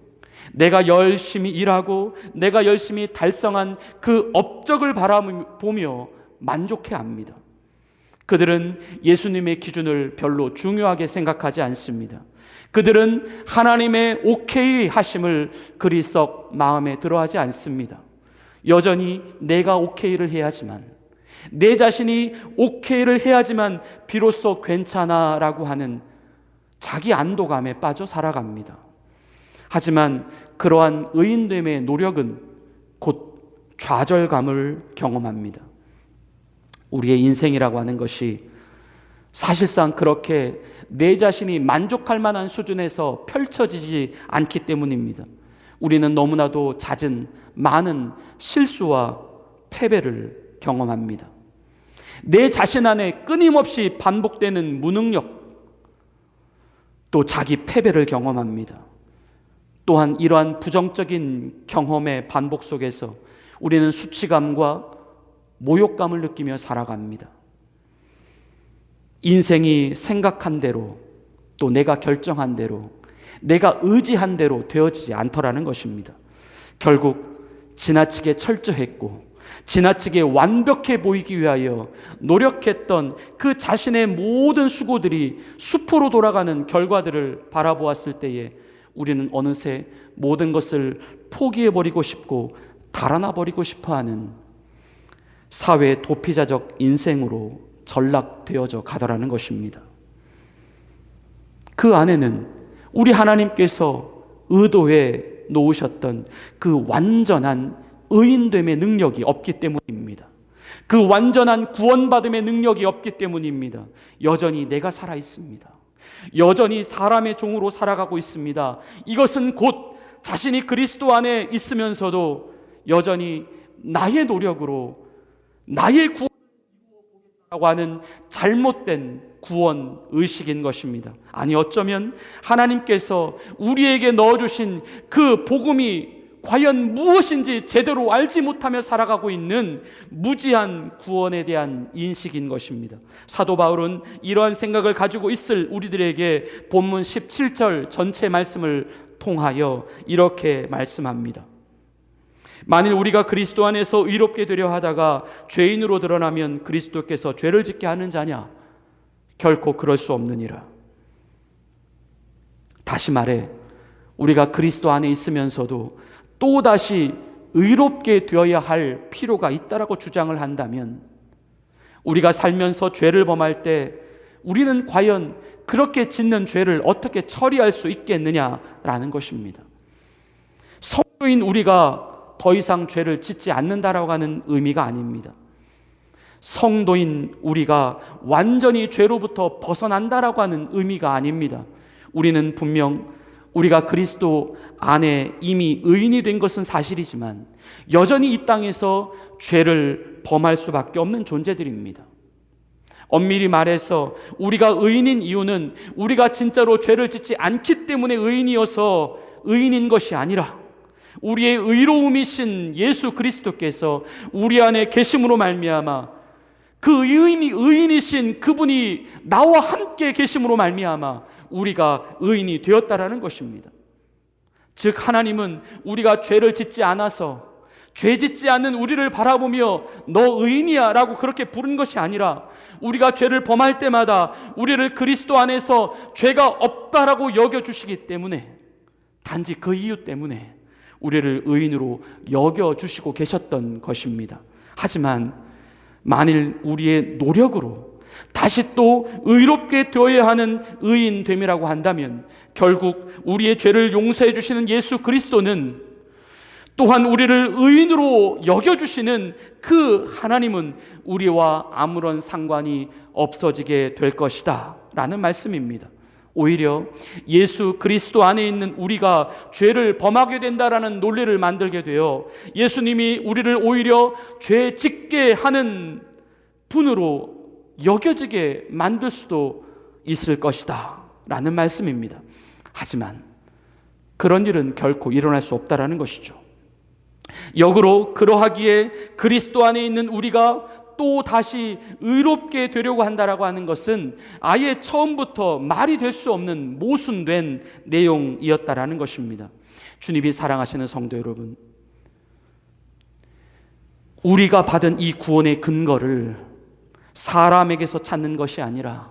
내가 열심히 일하고 내가 열심히 달성한 그 업적을 바라보며 만족해 합니다. 그들은 예수님의 기준을 별로 중요하게 생각하지 않습니다. 그들은 하나님의 오케이 하심을 그리 썩 마음에 들어하지 않습니다. 여전히 내가 오케이를 해야지만, 내 자신이 오케이를 해야지만 비로소 괜찮아라고 하는 자기 안도감에 빠져 살아갑니다. 하지만 그러한 의인됨의 노력은 곧 좌절감을 경험합니다. 우리의 인생이라고 하는 것이 사실상 그렇게 내 자신이 만족할 만한 수준에서 펼쳐지지 않기 때문입니다. 우리는 너무나도 잦은 많은 실수와 패배를 경험합니다. 내 자신 안에 끊임없이 반복되는 무능력, 또 자기 패배를 경험합니다. 또한 이러한 부정적인 경험의 반복 속에서 우리는 수치감과 모욕감을 느끼며 살아갑니다. 인생이 생각한 대로, 또 내가 결정한 대로, 내가 의지한 대로 되어지지 않더라는 것입니다. 결국 지나치게 철저했고 지나치게 완벽해 보이기 위하여 노력했던 그 자신의 모든 수고들이 수포로 돌아가는 결과들을 바라보았을 때에 우리는 어느새 모든 것을 포기해버리고 싶고 달아나버리고 싶어하는 사회의 도피자적 인생으로 전락되어져 가더라는 것입니다. 그 안에는 우리 하나님께서 의도해 놓으셨던 그 완전한 의인됨의 능력이 없기 때문입니다. 그 완전한 구원받음의 능력이 없기 때문입니다. 여전히 내가 살아 있습니다. 여전히 사람의 종으로 살아가고 있습니다. 이것은 곧 자신이 그리스도 안에 있으면서도 여전히 나의 노력으로 나의 구원을 이루어보겠다고 하는 잘못된 구원 의식인 것입니다. 아니, 어쩌면 하나님께서 우리에게 넣어주신 그 복음이 과연 무엇인지 제대로 알지 못하며 살아가고 있는 무지한 구원에 대한 인식인 것입니다. 사도 바울은 이러한 생각을 가지고 있을 우리들에게 본문 17절 전체 말씀을 통하여 이렇게 말씀합니다. 만일 우리가 그리스도 안에서 의롭게 되려 하다가 죄인으로 드러나면 그리스도께서 죄를 짓게 하는 자냐? 결코 그럴 수 없느니라. 다시 말해, 우리가 그리스도 안에 있으면서도 또다시 의롭게 되어야 할 필요가 있다라고 주장을 한다면, 우리가 살면서 죄를 범할 때 우리는 과연 그렇게 짓는 죄를 어떻게 처리할 수 있겠느냐라는 것입니다. 성도인 우리가 더 이상 죄를 짓지 않는다라고 하는 의미가 아닙니다. 성도인 우리가 완전히 죄로부터 벗어난다라고 하는 의미가 아닙니다. 우리는 분명 우리가 그리스도 안에 이미 의인이 된 것은 사실이지만 여전히 이 땅에서 죄를 범할 수밖에 없는 존재들입니다. 엄밀히 말해서 우리가 의인인 이유는 우리가 진짜로 죄를 짓지 않기 때문에 의인이어서 의인인 것이 아니라 우리의 의로움이신 예수 그리스도께서 우리 안에 계심으로 말미암아 그 의인이신 그분이 나와 함께 계심으로 말미암아 우리가 의인이 되었다라는 것입니다. 즉 하나님은 우리가 죄를 짓지 않아서 죄 짓지 않는 우리를 바라보며 너 의인이야 라고 그렇게 부른 것이 아니라 우리가 죄를 범할 때마다 우리를 그리스도 안에서 죄가 없다라고 여겨주시기 때문에, 단지 그 이유 때문에 우리를 의인으로 여겨주시고 계셨던 것입니다. 하지만 만일 우리의 노력으로 다시 또 의롭게 되어야 하는 의인됨이라고 한다면 결국 우리의 죄를 용서해 주시는 예수 그리스도는, 또한 우리를 의인으로 여겨주시는 그 하나님은 우리와 아무런 상관이 없어지게 될 것이다 라는 말씀입니다. 오히려 예수 그리스도 안에 있는 우리가 죄를 범하게 된다라는 논리를 만들게 되어 예수님이 우리를 오히려 죄 짓게 하는 분으로 여겨지게 만들 수도 있을 것이다 라는 말씀입니다. 하지만 그런 일은 결코 일어날 수 없다라는 것이죠. 역으로 그러하기에 그리스도 안에 있는 우리가 또 다시 의롭게 되려고 한다라고 하는 것은 아예 처음부터 말이 될 수 없는 모순된 내용이었다라는 것입니다. 주님이 사랑하시는 성도 여러분, 우리가 받은 이 구원의 근거를 사람에게서 찾는 것이 아니라,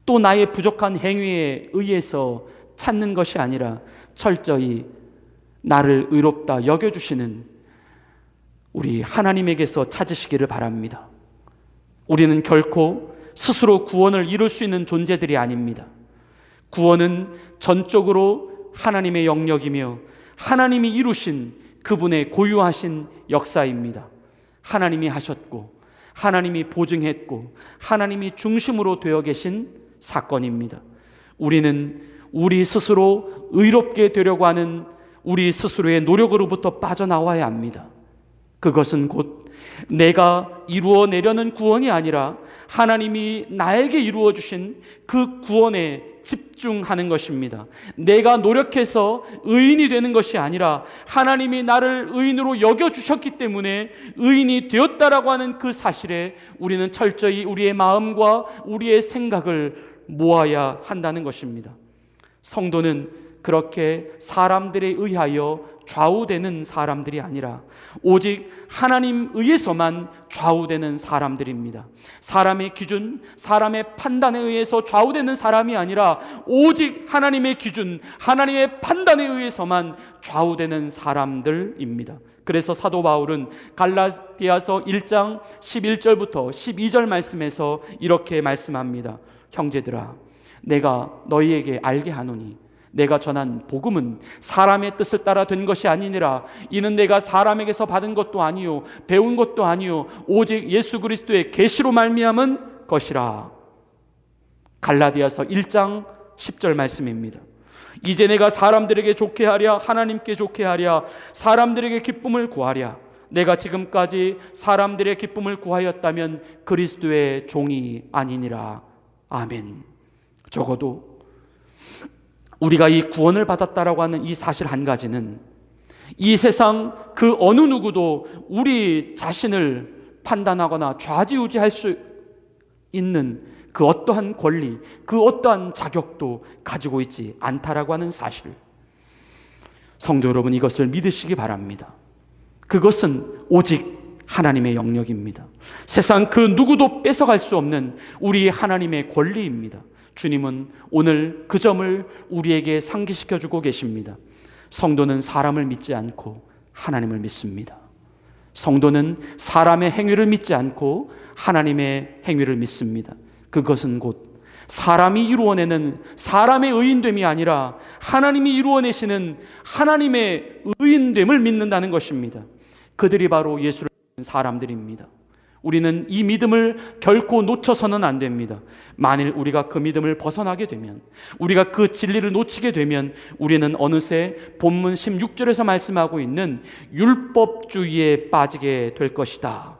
또 나의 부족한 행위에 의해서 찾는 것이 아니라 철저히 나를 의롭다 여겨주시는 우리 하나님에게서 찾으시기를 바랍니다. 우리는 결코 스스로 구원을 이룰 수 있는 존재들이 아닙니다. 구원은 전적으로 하나님의 영역이며 하나님이 이루신 그분의 고유하신 역사입니다. 하나님이 하셨고 하나님이 보증했고 하나님이 중심으로 되어 계신 사건입니다. 우리는 우리 스스로 의롭게 되려고 하는 우리 스스로의 노력으로부터 빠져나와야 합니다. 그것은 곧 내가 이루어내려는 구원이 아니라 하나님이 나에게 이루어 주신 그 구원에 집중하는 것입니다. 내가 노력해서 의인이 되는 것이 아니라 하나님이 나를 의인으로 여겨주셨기 때문에 의인이 되었다라고 하는 그 사실에 우리는 철저히 우리의 마음과 우리의 생각을 모아야 한다는 것입니다. 성도는 그렇게 사람들에 의하여 좌우되는 사람들이 아니라 오직 하나님 의해서만 좌우되는 사람들입니다. 사람의 기준, 사람의 판단에 의해서 좌우되는 사람이 아니라 오직 하나님의 기준, 하나님의 판단에 의해서만 좌우되는 사람들입니다. 그래서 사도 바울은 갈라디아서 1장 11절부터 12절 말씀에서 이렇게 말씀합니다. 형제들아, 내가 너희에게 알게 하노니 내가 전한 복음은 사람의 뜻을 따라 된 것이 아니니라. 이는 내가 사람에게서 받은 것도 아니요 배운 것도 아니요 오직 예수 그리스도의 계시로 말미암은 것이라. 갈라디아서 1장 10절 말씀입니다. 이제 내가 사람들에게 좋게 하랴 하나님께 좋게 하랴 사람들에게 기쁨을 구하랴. 내가 지금까지 사람들의 기쁨을 구하였다면 그리스도의 종이 아니니라. 아멘. 적어도 우리가 이 구원을 받았다라고 하는 이 사실 한 가지는 이 세상 그 어느 누구도 우리 자신을 판단하거나 좌지우지할 수 있는 그 어떠한 권리, 그 어떠한 자격도 가지고 있지 않다라고 하는 사실, 성도 여러분 이것을 믿으시기 바랍니다. 그것은 오직 하나님의 영역입니다. 세상 그 누구도 뺏어갈 수 없는 우리 하나님의 권리입니다. 주님은 오늘 그 점을 우리에게 상기시켜주고 계십니다. 성도는 사람을 믿지 않고 하나님을 믿습니다. 성도는 사람의 행위를 믿지 않고 하나님의 행위를 믿습니다. 그것은 곧 사람이 이루어내는 사람의 의인됨이 아니라 하나님이 이루어내시는 하나님의 의인됨을 믿는다는 것입니다. 그들이 바로 예수를 믿는 사람들입니다. 우리는 이 믿음을 결코 놓쳐서는 안 됩니다. 만일 우리가 그 믿음을 벗어나게 되면, 우리가 그 진리를 놓치게 되면 우리는 어느새 본문 16절에서 말씀하고 있는 율법주의에 빠지게 될 것이다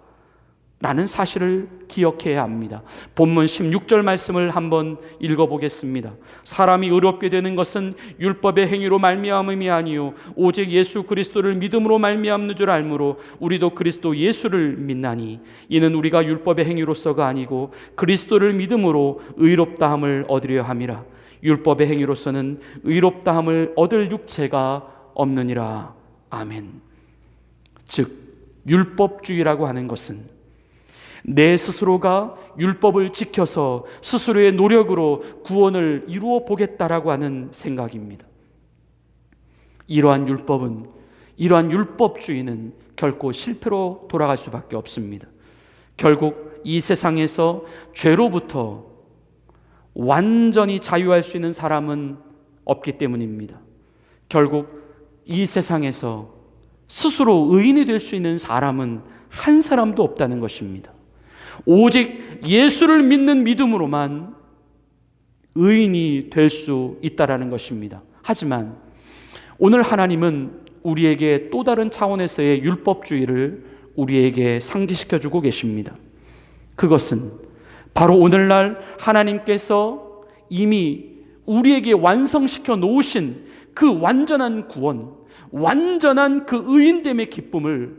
라는 사실을 기억해야 합니다. 본문 16절 말씀을 한번 읽어보겠습니다. 사람이 의롭게 되는 것은 율법의 행위로 말미암음이 아니요 오직 예수 그리스도를 믿음으로 말미암는 줄 알므로 우리도 그리스도 예수를 믿나니 이는 우리가 율법의 행위로서가 아니고 그리스도를 믿음으로 의롭다함을 얻으려 함이라. 율법의 행위로서는 의롭다함을 얻을 육체가 없느니라. 아멘. 즉 율법주의라고 하는 것은 내 스스로가 율법을 지켜서 스스로의 노력으로 구원을 이루어 보겠다라고 하는 생각입니다. 이러한 율법주의는 결코 실패로 돌아갈 수밖에 없습니다. 결국 이 세상에서 죄로부터 완전히 자유할 수 있는 사람은 없기 때문입니다. 결국 이 세상에서 스스로 의인이 될 수 있는 사람은 한 사람도 없다는 것입니다. 오직 예수를 믿는 믿음으로만 의인이 될 수 있다라는 것입니다. 하지만 오늘 하나님은 우리에게 또 다른 차원에서의 율법주의를 우리에게 상기시켜주고 계십니다. 그것은 바로 오늘날 하나님께서 이미 우리에게 완성시켜 놓으신 그 완전한 구원, 완전한 그 의인됨의 기쁨을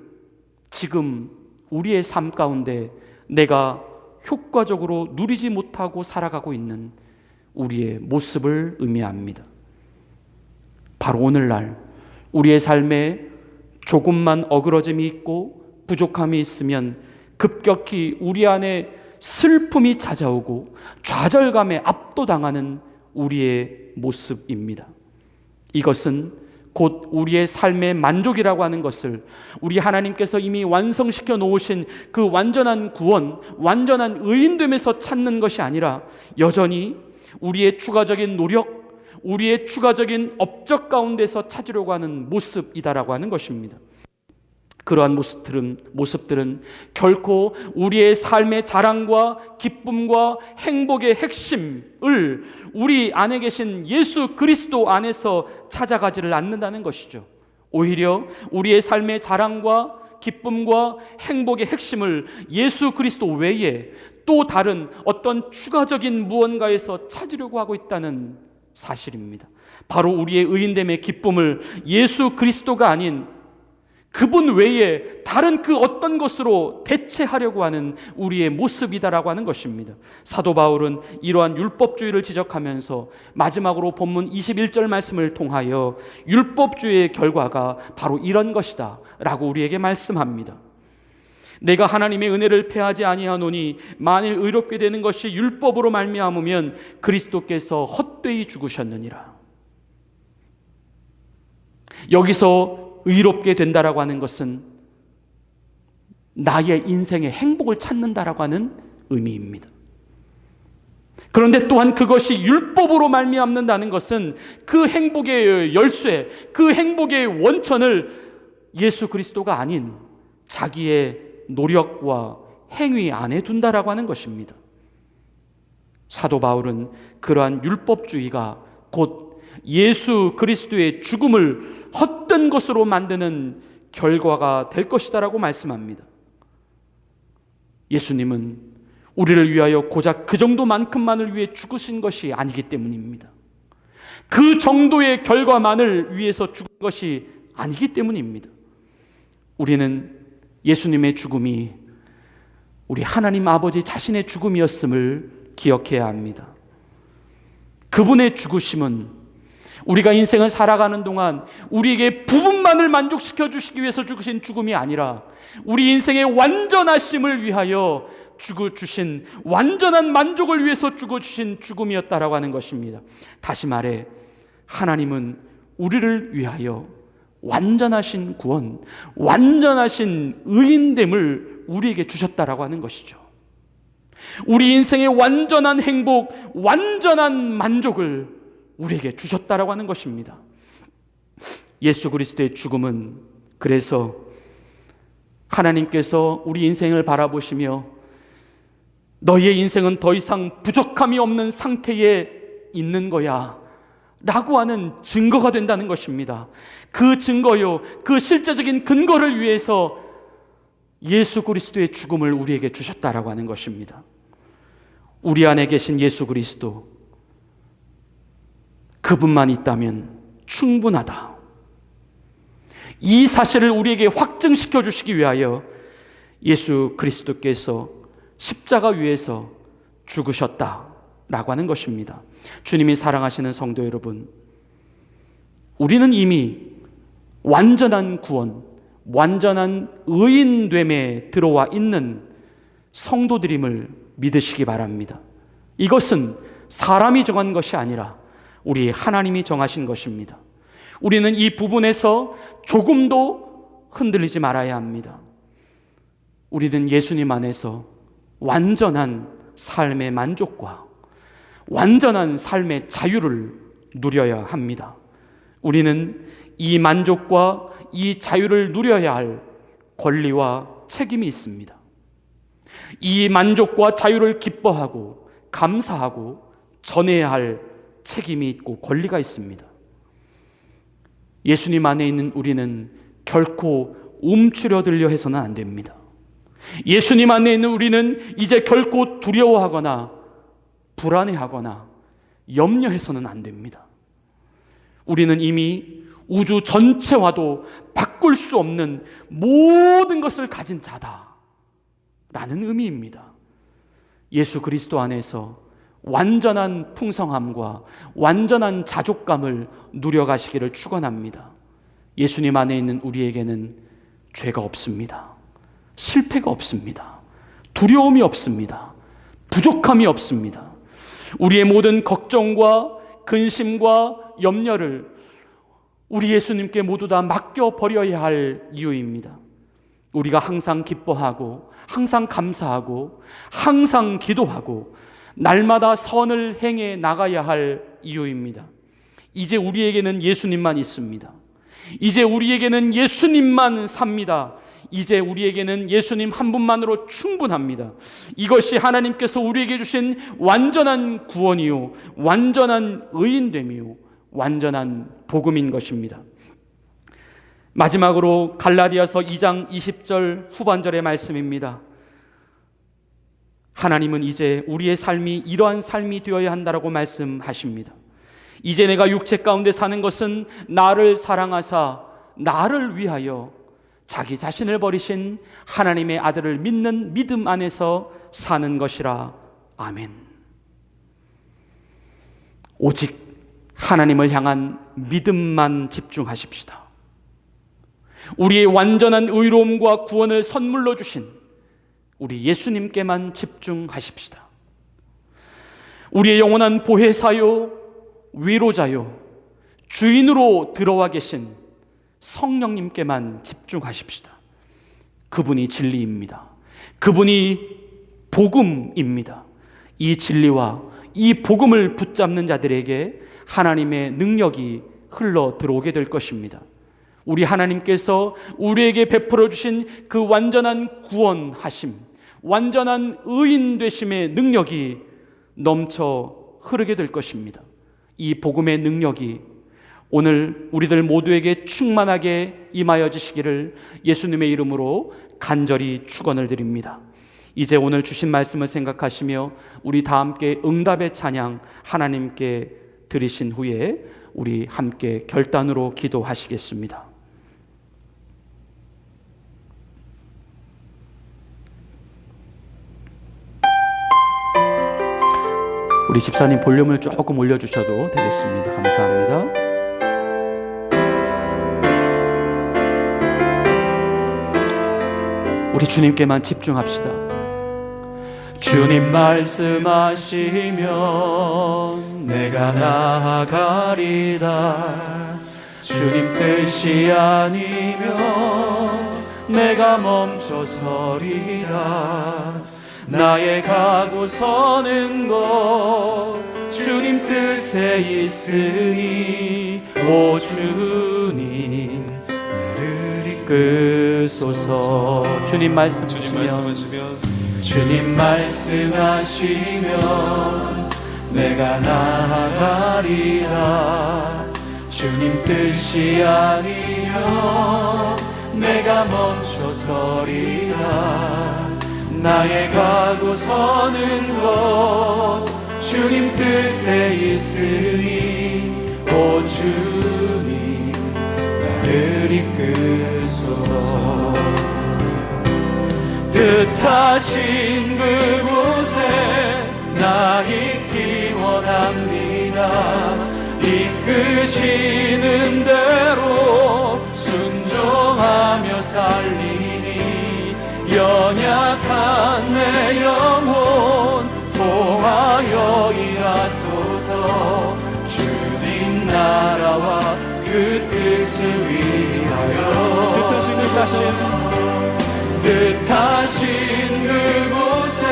지금 우리의 삶 가운데 내가 효과적으로 누리지 못하고 살아가고 있는 우리의 모습을 의미합니다. 바로 오늘날 우리의 삶에 조금만 어그러짐이 있고 부족함이 있으면 급격히 우리 안에 슬픔이 찾아오고 좌절감에 압도당하는 우리의 모습입니다. 이것은 곧 우리의 삶의 만족이라고 하는 것을 우리 하나님께서 이미 완성시켜 놓으신 그 완전한 구원, 완전한 의인됨에서 찾는 것이 아니라 여전히 우리의 추가적인 노력, 우리의 추가적인 업적 가운데서 찾으려고 하는 모습이다라고 하는 것입니다. 그러한 모습들은 결코 우리의 삶의 자랑과 기쁨과 행복의 핵심을 우리 안에 계신 예수 그리스도 안에서 찾아가지를 않는다는 것이죠. 오히려 우리의 삶의 자랑과 기쁨과 행복의 핵심을 예수 그리스도 외에 또 다른 어떤 추가적인 무언가에서 찾으려고 하고 있다는 사실입니다. 바로 우리의 의인됨의 기쁨을 예수 그리스도가 아닌 그분 외에 다른 그 어떤 것으로 대체하려고 하는 우리의 모습이다라고 하는 것입니다. 사도 바울은 이러한 율법주의를 지적하면서 마지막으로 본문 21절 말씀을 통하여 율법주의의 결과가 바로 이런 것이다 라고 우리에게 말씀합니다. 내가 하나님의 은혜를 패하지 아니하노니 만일 의롭게 되는 것이 율법으로 말미암으면 그리스도께서 헛되이 죽으셨느니라. 여기서 의롭게 된다라고 하는 것은 나의 인생의 행복을 찾는다라고 하는 의미입니다. 그런데 또한 그것이 율법으로 말미암는다는 것은 그 행복의 열쇠, 그 행복의 원천을 예수 그리스도가 아닌 자기의 노력과 행위 안에 둔다라고 하는 것입니다. 사도 바울은 그러한 율법주의가 곧 예수 그리스도의 죽음을 헛된 것으로 만드는 결과가 될 것이다라고 말씀합니다. 예수님은 우리를 위하여 고작 그 정도만큼만을 위해 죽으신 것이 아니기 때문입니다. 그 정도의 결과만을 위해서 죽은 것이 아니기 때문입니다. 우리는 예수님의 죽음이 우리 하나님 아버지 자신의 죽음이었음을 기억해야 합니다. 그분의 죽으심은 우리가 인생을 살아가는 동안 우리에게 부분만을 만족시켜 주시기 위해서 죽으신 죽음이 아니라 우리 인생의 완전하심을 위하여 죽어주신 완전한 만족을 위해서 죽어주신 죽음이었다라고 하는 것입니다. 다시 말해 하나님은 우리를 위하여 완전하신 구원, 완전하신 의인됨을 우리에게 주셨다라고 하는 것이죠. 우리 인생의 완전한 행복, 완전한 만족을 우리에게 주셨다라고 하는 것입니다. 예수 그리스도의 죽음은 그래서 하나님께서 우리 인생을 바라보시며 너희의 인생은 더 이상 부족함이 없는 상태에 있는 거야 라고 하는 증거가 된다는 것입니다. 그 증거요, 그 실제적인 근거를 위해서 예수 그리스도의 죽음을 우리에게 주셨다라고 하는 것입니다. 우리 안에 계신 예수 그리스도, 그분만 있다면 충분하다. 이 사실을 우리에게 확증시켜 주시기 위하여 예수 그리스도께서 십자가 위에서 죽으셨다라고 하는 것입니다. 주님이 사랑하시는 성도 여러분, 우리는 이미 완전한 구원, 완전한 의인됨에 들어와 있는 성도들임을 믿으시기 바랍니다. 이것은 사람이 정한 것이 아니라 우리 하나님이 정하신 것입니다. 우리는 이 부분에서 조금도 흔들리지 말아야 합니다. 우리는 예수님 안에서 완전한 삶의 만족과 완전한 삶의 자유를 누려야 합니다. 우리는 이 만족과 이 자유를 누려야 할 권리와 책임이 있습니다. 이 만족과 자유를 기뻐하고 감사하고 전해야 할 책임이 있고 권리가 있습니다. 예수님 안에 있는 우리는 결코 움츠러들려 해서는 안 됩니다. 예수님 안에 있는 우리는 이제 결코 두려워하거나 불안해하거나 염려해서는 안 됩니다. 우리는 이미 우주 전체와도 바꿀 수 없는 모든 것을 가진 자다라는 의미입니다. 예수 그리스도 안에서 완전한 풍성함과 완전한 자족감을 누려가시기를 축원합니다. 예수님 안에 있는 우리에게는 죄가 없습니다. 실패가 없습니다. 두려움이 없습니다. 부족함이 없습니다. 우리의 모든 걱정과 근심과 염려를 우리 예수님께 모두 다 맡겨버려야 할 이유입니다. 우리가 항상 기뻐하고 항상 감사하고 항상 기도하고 날마다 선을 행해 나가야 할 이유입니다. 이제 우리에게는 예수님만 있습니다. 이제 우리에게는 예수님만 삽니다. 이제 우리에게는 예수님 한 분만으로 충분합니다. 이것이 하나님께서 우리에게 주신 완전한 구원이요, 완전한 의인됨이요, 완전한 복음인 것입니다. 마지막으로 갈라디아서 2장 20절 후반절의 말씀입니다. 하나님은 이제 우리의 삶이 이러한 삶이 되어야 한다라고 말씀하십니다. 이제 내가 육체 가운데 사는 것은 나를 사랑하사 나를 위하여 자기 자신을 버리신 하나님의 아들을 믿는 믿음 안에서 사는 것이라. 아멘. 오직 하나님을 향한 믿음만 집중하십시다. 우리의 완전한 의로움과 구원을 선물로 주신 우리 예수님께만 집중하십시다. 우리의 영원한 보혜사요, 위로자요, 주인으로 들어와 계신 성령님께만 집중하십시다. 그분이 진리입니다. 그분이 복음입니다. 이 진리와 이 복음을 붙잡는 자들에게 하나님의 능력이 흘러 들어오게 될 것입니다. 우리 하나님께서 우리에게 베풀어 주신 그 완전한 구원하심, 완전한 의인 되심의 능력이 넘쳐 흐르게 될 것입니다. 이 복음의 능력이 오늘 우리들 모두에게 충만하게 임하여 주시기를 예수님의 이름으로 간절히 축원을 드립니다. 이제 오늘 주신 말씀을 생각하시며 우리 다 함께 응답의 찬양 하나님께 드리신 후에 우리 함께 결단으로 기도하시겠습니다. 우리 집사님 볼륨을 조금 올려주셔도 되겠습니다. 감사합니다. 우리 주님께만 집중합시다. 주님 말씀하시면 내가 나아가리라. 주님 뜻이 아니면 내가 멈춰서리라. 나의 가고 서는 것 주님 뜻에 있으니 오 주님 나를 이끄소서. 주님 말씀하시면 주님 말씀하시면 내가 나아가리라. 주님 뜻이 아니면 내가 멈춰서리라. 나의 가고 서는 곳 주님 뜻에 있으니 오 주님 나를 이끄소서. 뜻하신 그곳에 나 있기 원합니다. 이끄시는 대로 순종하며 살리니 연약한 내 영혼 통하여 일하소서. 주님 나라와 그 뜻을 위하여 뜻하신 그곳에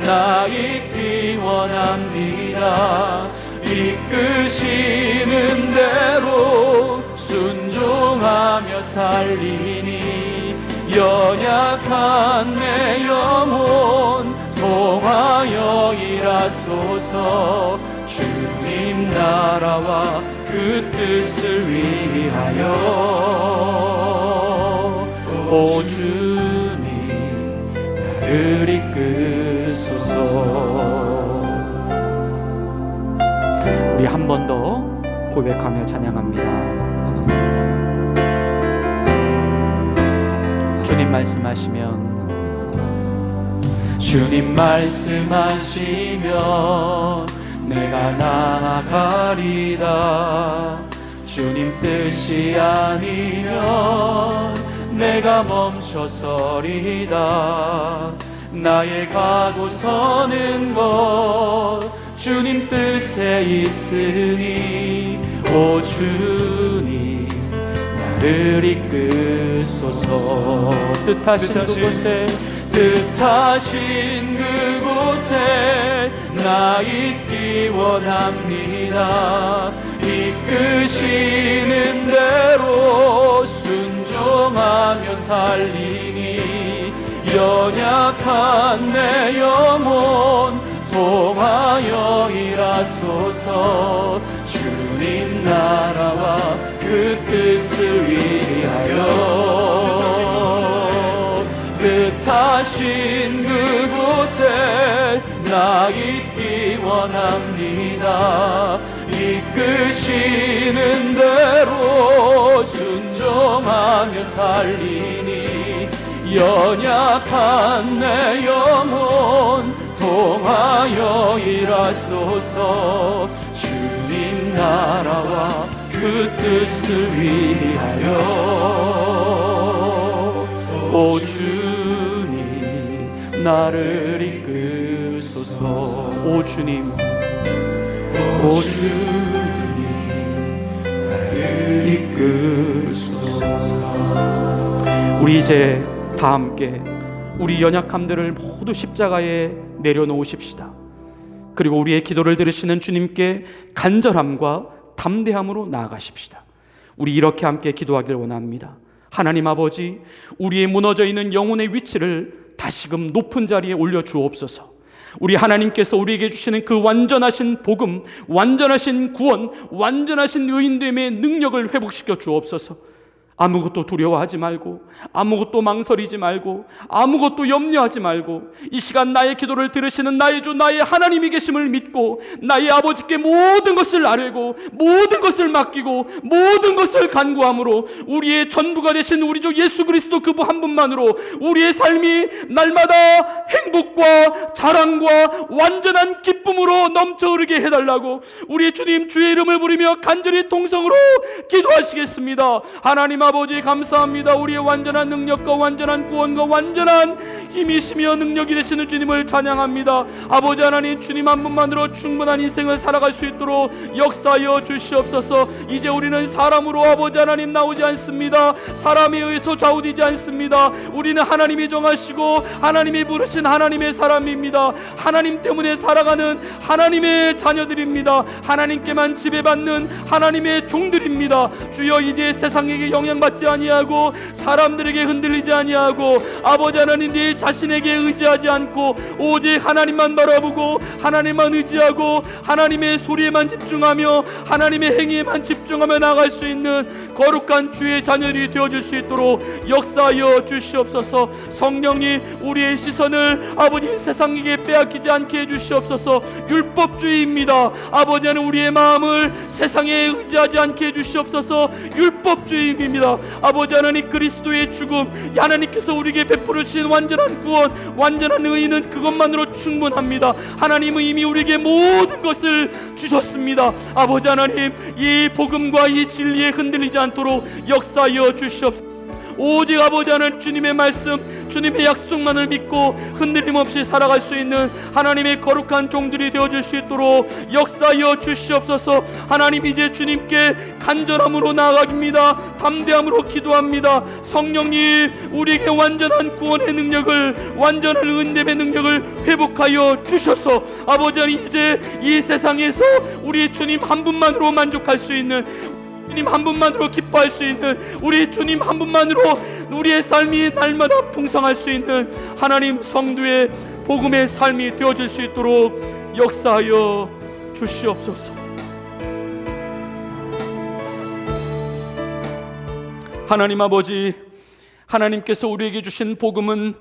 나 있기 원합니다. 이끄시는 대로 순종하며 살리니 연약한 내 영혼 통하여 일하소서. 주님 나라와 그 뜻을 위하여 오 주님 나를 이끄소서. 우리 한 번 더 고백하며 찬양합니다. 주님 말씀하시면 주님 말씀하시면 내가 나아가리다. 주님 뜻이 아니면 내가 멈춰서리다. 나의 가고 서는 곳 주님 뜻에 있으니 오 주님 나를 이끄소서. 뜻하신 그곳에 나 있기 원합니다. 이끄시는 대로 순종하며 살리니 연약한 내 영혼 통하여 일하소서. 주님 나라와 그 뜻을 위하여 뜻하신 그곳에 나 있기 원합니다. 이끄시는 대로 순종하며 살리니 연약한 내 영혼 통하여 일하소서. 주님 나라와 그 뜻을 위하여 오 주님 나를 이끄소서. 오 주님 나를 이끄소서. 우리 이제 다 함께 우리 연약함들을 모두 십자가에 내려놓으십시다. 그리고 우리의 기도를 들으시는 주님께 간절함과 담대함으로 나아가십시다. 우리 이렇게 함께 기도하길 원합니다. 하나님 아버지, 우리의 무너져 있는 영혼의 위치를 다시금 높은 자리에 올려주옵소서. 우리 하나님께서 우리에게 주시는 그 완전하신 복음, 완전하신 구원, 완전하신 의인됨의 능력을 회복시켜 주옵소서. 아무것도 두려워하지 말고, 아무것도 망설이지 말고, 아무것도 염려하지 말고, 이 시간 나의 기도를 들으시는 나의 주 나의 하나님이 계심을 믿고 나의 아버지께 모든 것을 아뢰고 모든 것을 맡기고 모든 것을 간구함으로 우리의 전부가 되신 우리 주 예수 그리스도 그분 한 분만으로 우리의 삶이 날마다 행복과 자랑과 완전한 기쁨으로 넘쳐 흐르게 해달라고 우리 주님 주의 이름을 부르며 간절히 통성으로 기도하시겠습니다. 하나님 아버지 감사합니다. 우리의 완전한 능력과 완전한 구원과 완전한 힘이시며 능력이 되시는 주님을 찬양합니다. 아버지 하나님, 주님 한 분만으로 충분한 인생을 살아갈 수 있도록 역사하여 주시옵소서. 이제 우리는 사람으로 아버지 하나님 나오지 않습니다. 사람에 의해서 좌우되지 않습니다. 우리는 하나님이 정하시고 하나님이 부르신 하나님의 사람입니다. 하나님 때문에 살아가는 하나님의 자녀들입니다. 하나님께만 지배받는 하나님의 종들입니다. 주여, 이제 세상에게 영향 영향받지 아니하고 사람들에게 흔들리지 아니하고 아버지 하나님 네 자신에게 의지하지 않고 오직 하나님만 바라보고 하나님만 의지하고 하나님의 소리에만 집중하며 하나님의 행위에만 집중하며 나아갈 수 있는 거룩한 주의 자녀들이 되어줄 수 있도록 역사하여 주시옵소서. 성령님 우리의 시선을 아버지 세상에게 빼앗기지 않게 해주시옵소서. 율법주의입니다. 아버지 하나님 우리의 마음을 세상에 의지하지 않게 해주시옵소서. 율법주의입니다. 아버지 하나님 그리스도의 죽음 하나님께서 우리에게 베풀으신 완전한 구원 완전한 의의는 그것만으로 충분합니다. 하나님은 이미 우리에게 모든 것을 주셨습니다. 아버지 하나님 이 복음과 이 진리에 흔들리지 않도록 역사하여 주시옵소서. 오직 아버지 하나님 주님의 말씀 주님의 약속만을 믿고 흔들림 없이 살아갈 수 있는 하나님의 거룩한 종들이 되어줄 수 있도록 역사하여 주시옵소서. 하나님 이제 주님께 간절함으로 나아갑니다. 담대함으로 기도합니다. 성령님 우리에게 완전한 구원의 능력을 완전한 은혜의 능력을 회복하여 주셔서 아버지 하나님 이제 이 세상에서 우리 주님 한 분만으로 만족할 수 있는 주님 한 분만으로 기뻐할 수 있는 우리 주님 한 분만으로 우리의 삶이 날마다 풍성할 수 있는 하나님 성도의 복음의 삶이 되어질 수 있도록 역사하여 주시옵소서. 하나님 아버지 하나님께서 우리에게 주신 복음은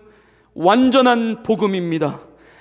완전한 복음입니다.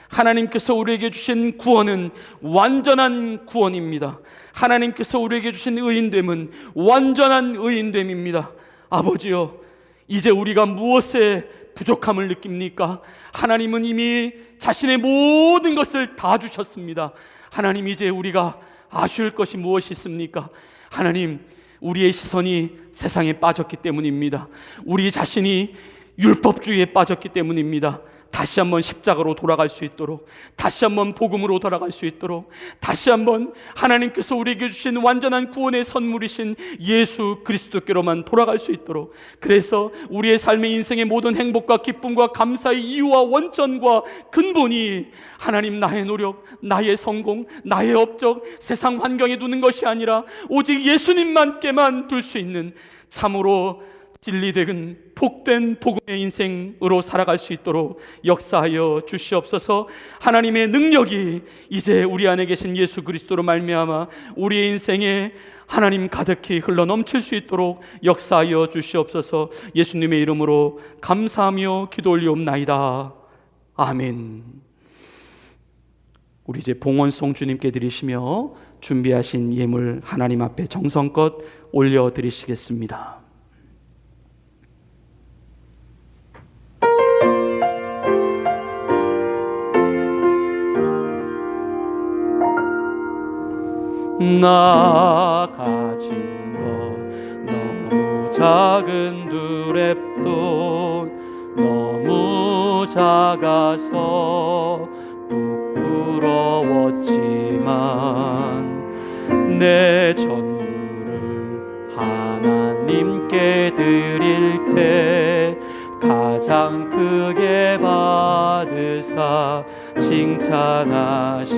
하나님께서 우리에게 주신 구원은 완전한 구원입니다. 하나님께서 우리에게 주신 의인됨은 완전한 의인됨입니다. 아버지여 이제 우리가 무엇에 부족함을 느낍니까? 하나님은 이미 자신의 모든 것을 다 주셨습니다. 하나님 이제 우리가 아쉬울 것이 무엇이 있습니까? 하나님 우리의 시선이 세상에 빠졌기 때문입니다. 우리 자신이 율법주의에 빠졌기 때문입니다. 다시 한번 십자가로 돌아갈 수 있도록 다시 한번 복음으로 돌아갈 수 있도록 다시 한번 하나님께서 우리에게 주신 완전한 구원의 선물이신 예수 그리스도께로만 돌아갈 수 있도록 그래서 우리의 삶의 인생의 모든 행복과 기쁨과 감사의 이유와 원천과 근본이 하나님 나의 노력, 나의 성공, 나의 업적, 세상 환경에 두는 것이 아니라 오직 예수님만께만 둘 수 있는 참으로 진리된 복된 복음의 인생으로 살아갈 수 있도록 역사하여 주시옵소서. 하나님의 능력이 이제 우리 안에 계신 예수 그리스도로 말미암아 우리의 인생에 하나님 가득히 흘러 넘칠 수 있도록 역사하여 주시옵소서. 예수님의 이름으로 감사하며 기도 올리옵나이다. 아멘. 우리 이제 봉헌송 주님께 드리시며 준비하신 예물 하나님 앞에 정성껏 올려드리시겠습니다. 나 가진 것 너무 작은 두랩돈 너무 작아서 부끄러웠지만 내 전부를 하나님께 드릴 때 가장 크게 받으사 칭찬하시네.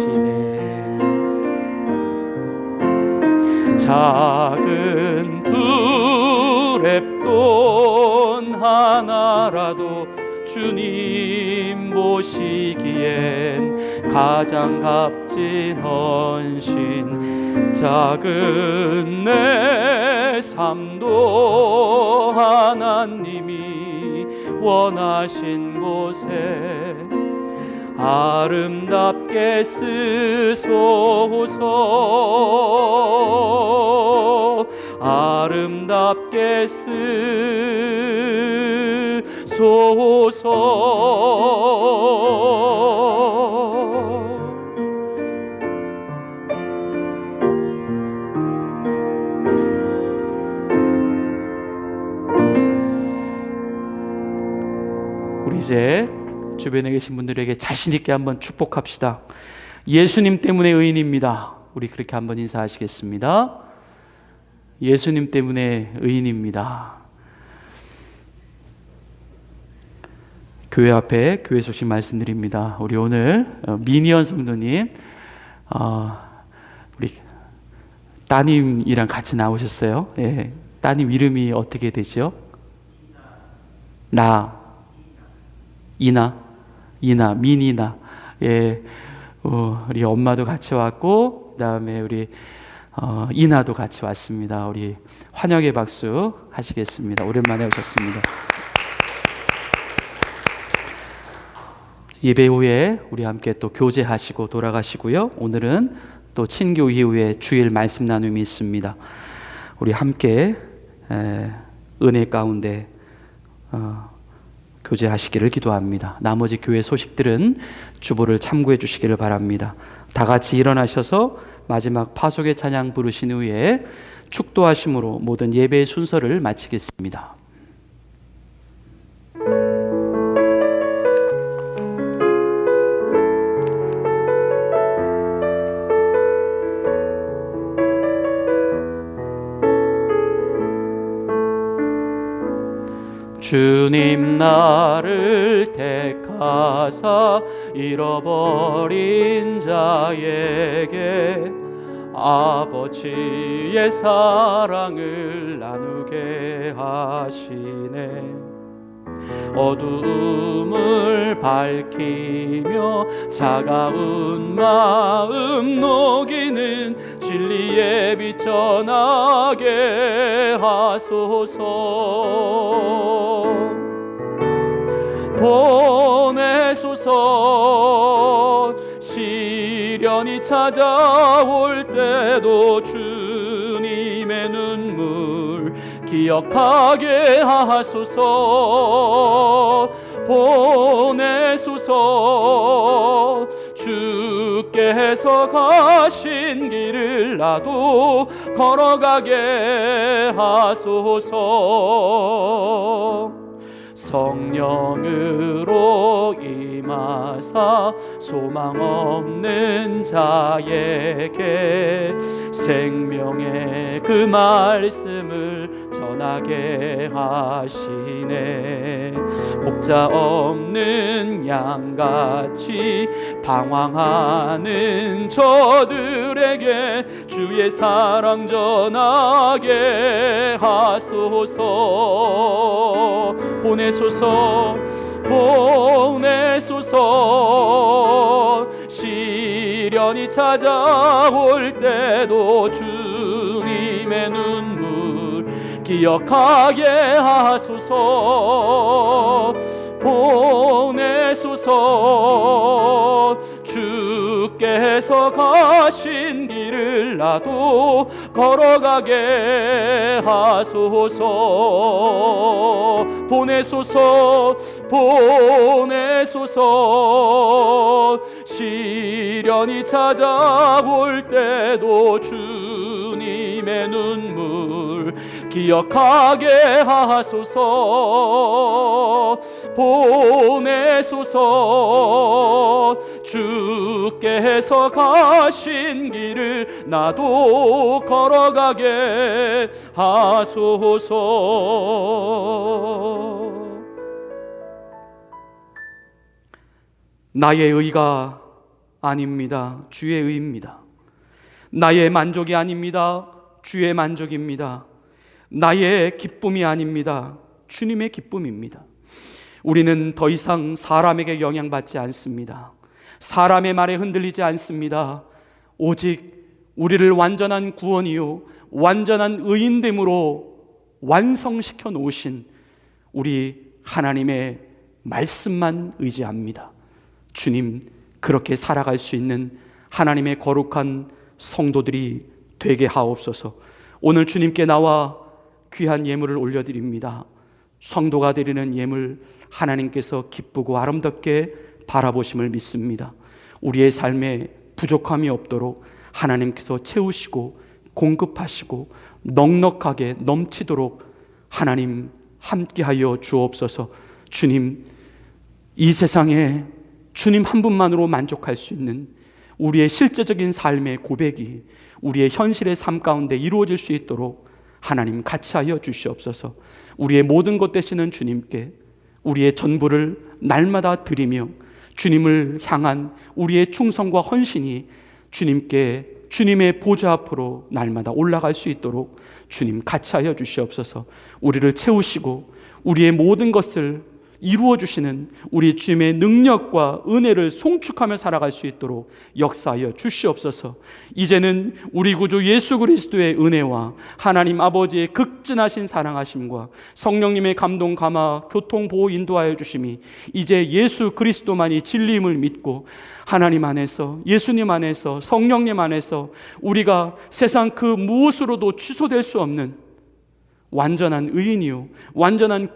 작은 두랩돈 하나라도 주님 보시기엔 가장 값진 헌신. 작은 내 삶도 하나님이 원하신 곳에 아름답게 쓰소서. 아름답게 쓰소서. 우리 이제 주변에 계신 분들에게 자신 있게 한번 축복합시다. 예수님 때문에 의인입니다. 우리 그렇게 한번 인사하시겠습니다. 예수님 때문에 의인입니다. 교회 앞에 교회 소식 말씀드립니다. 우리 오늘 미니언 성도님 우리 따님이랑 같이 나오셨어요. 예, 따님 이름이 어떻게 되죠? 이나, 민이나. 예, 우리 엄마도 같이 왔고, 그다음에 우리 이나도 같이 왔습니다. 우리 환영의 박수 하시겠습니다. 오랜만에 오셨습니다. 예배 후에 우리 함께 또 교제하시고 돌아가시고요. 오늘은 또 친교 이후에 주일 말씀 나눔이 있습니다. 우리 함께 은혜 가운데 교제하시기를 기도합니다. 나머지 교회 소식들은 주보를 참고해 주시기를 바랍니다. 다 같이 일어나셔서 마지막 파송의 찬양 부르신 후에 축도하심으로 모든 예배의 순서를 마치겠습니다. 주님 나를 택하사 잃어버린 자에게 아버지의 사랑을 나누게 하시네. 어두움을 밝히며 차가운 마음 녹이는 진리의 빛 전하게 하소서. 보내소서. 시련이 찾아올 때도 주님의 눈물 기억하게 하소서. 보내소서. 주께서 가신 길을 나도 걸어가게 하소서. 성령으로 임하사 소망 없는 자에게 생명의 그 말씀을 전하게 하시네. 목자 없는 양같이 방황하는 저들에게 주의 사랑 전하게 하소서. 보내소서. 보내소서. 시련이 찾아올 때도 주님의 눈물 기억하게 하소서. 보내소서. 주께서 가신 길을 나도 걸어가게 하소서. 보내소서. 보내소서. 시련이 찾아올 때도 주님의 눈물 기억하게 하소서. 보내소서. 주께서 가신 길을 나도 걸어가게 하소서. 나의 의가 아닙니다. 주의 의입니다. 나의 만족이 아닙니다. 주의 만족입니다. 나의 기쁨이 아닙니다. 주님의 기쁨입니다. 우리는 더 이상 사람에게 영향받지 않습니다. 사람의 말에 흔들리지 않습니다. 오직 우리를 완전한 구원이요 완전한 의인됨으로 완성시켜 놓으신 우리 하나님의 말씀만 의지합니다. 주님, 그렇게 살아갈 수 있는 하나님의 거룩한 성도들이 되게 하옵소서. 오늘 주님께 나와 귀한 예물을 올려드립니다. 성도가 드리는 예물 하나님께서 기쁘고 아름답게 바라보심을 믿습니다. 우리의 삶에 부족함이 없도록 하나님께서 채우시고 공급하시고 넉넉하게 넘치도록 하나님 함께하여 주옵소서. 주님, 이 세상에 주님 한 분만으로 만족할 수 있는 우리의 실제적인 삶의 고백이 우리의 현실의 삶 가운데 이루어질 수 있도록 하나님 같이 하여 주시옵소서. 우리의 모든 것 되시는 주님께 우리의 전부를 날마다 드리며 주님을 향한 우리의 충성과 헌신이 주님께 주님의 보좌 앞으로 날마다 올라갈 수 있도록 주님 같이 하여 주시옵소서. 우리를 채우시고 우리의 모든 것을 이루어 주시는 우리 주님의 능력과 은혜를 송축하며 살아갈 수 있도록 역사하여 주시옵소서. 이제는 우리 구주 예수 그리스도의 은혜와 하나님 아버지의 극진하신 사랑하심과 성령님의 감동 감화 교통 보호 인도하여 주심이 이제 예수 그리스도만이 진리임을 믿고 하나님 안에서, 예수님 안에서, 성령님 안에서 우리가 세상 그 무엇으로도 취소될 수 없는 완전한 의인이요 완전한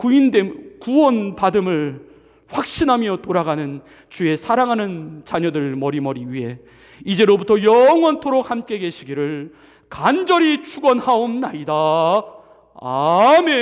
구원받음을 확신하며 돌아가는 주의 사랑하는 자녀들 머리머리 위에 이제로부터 영원토록 함께 계시기를 간절히 축원하옵나이다. 아멘.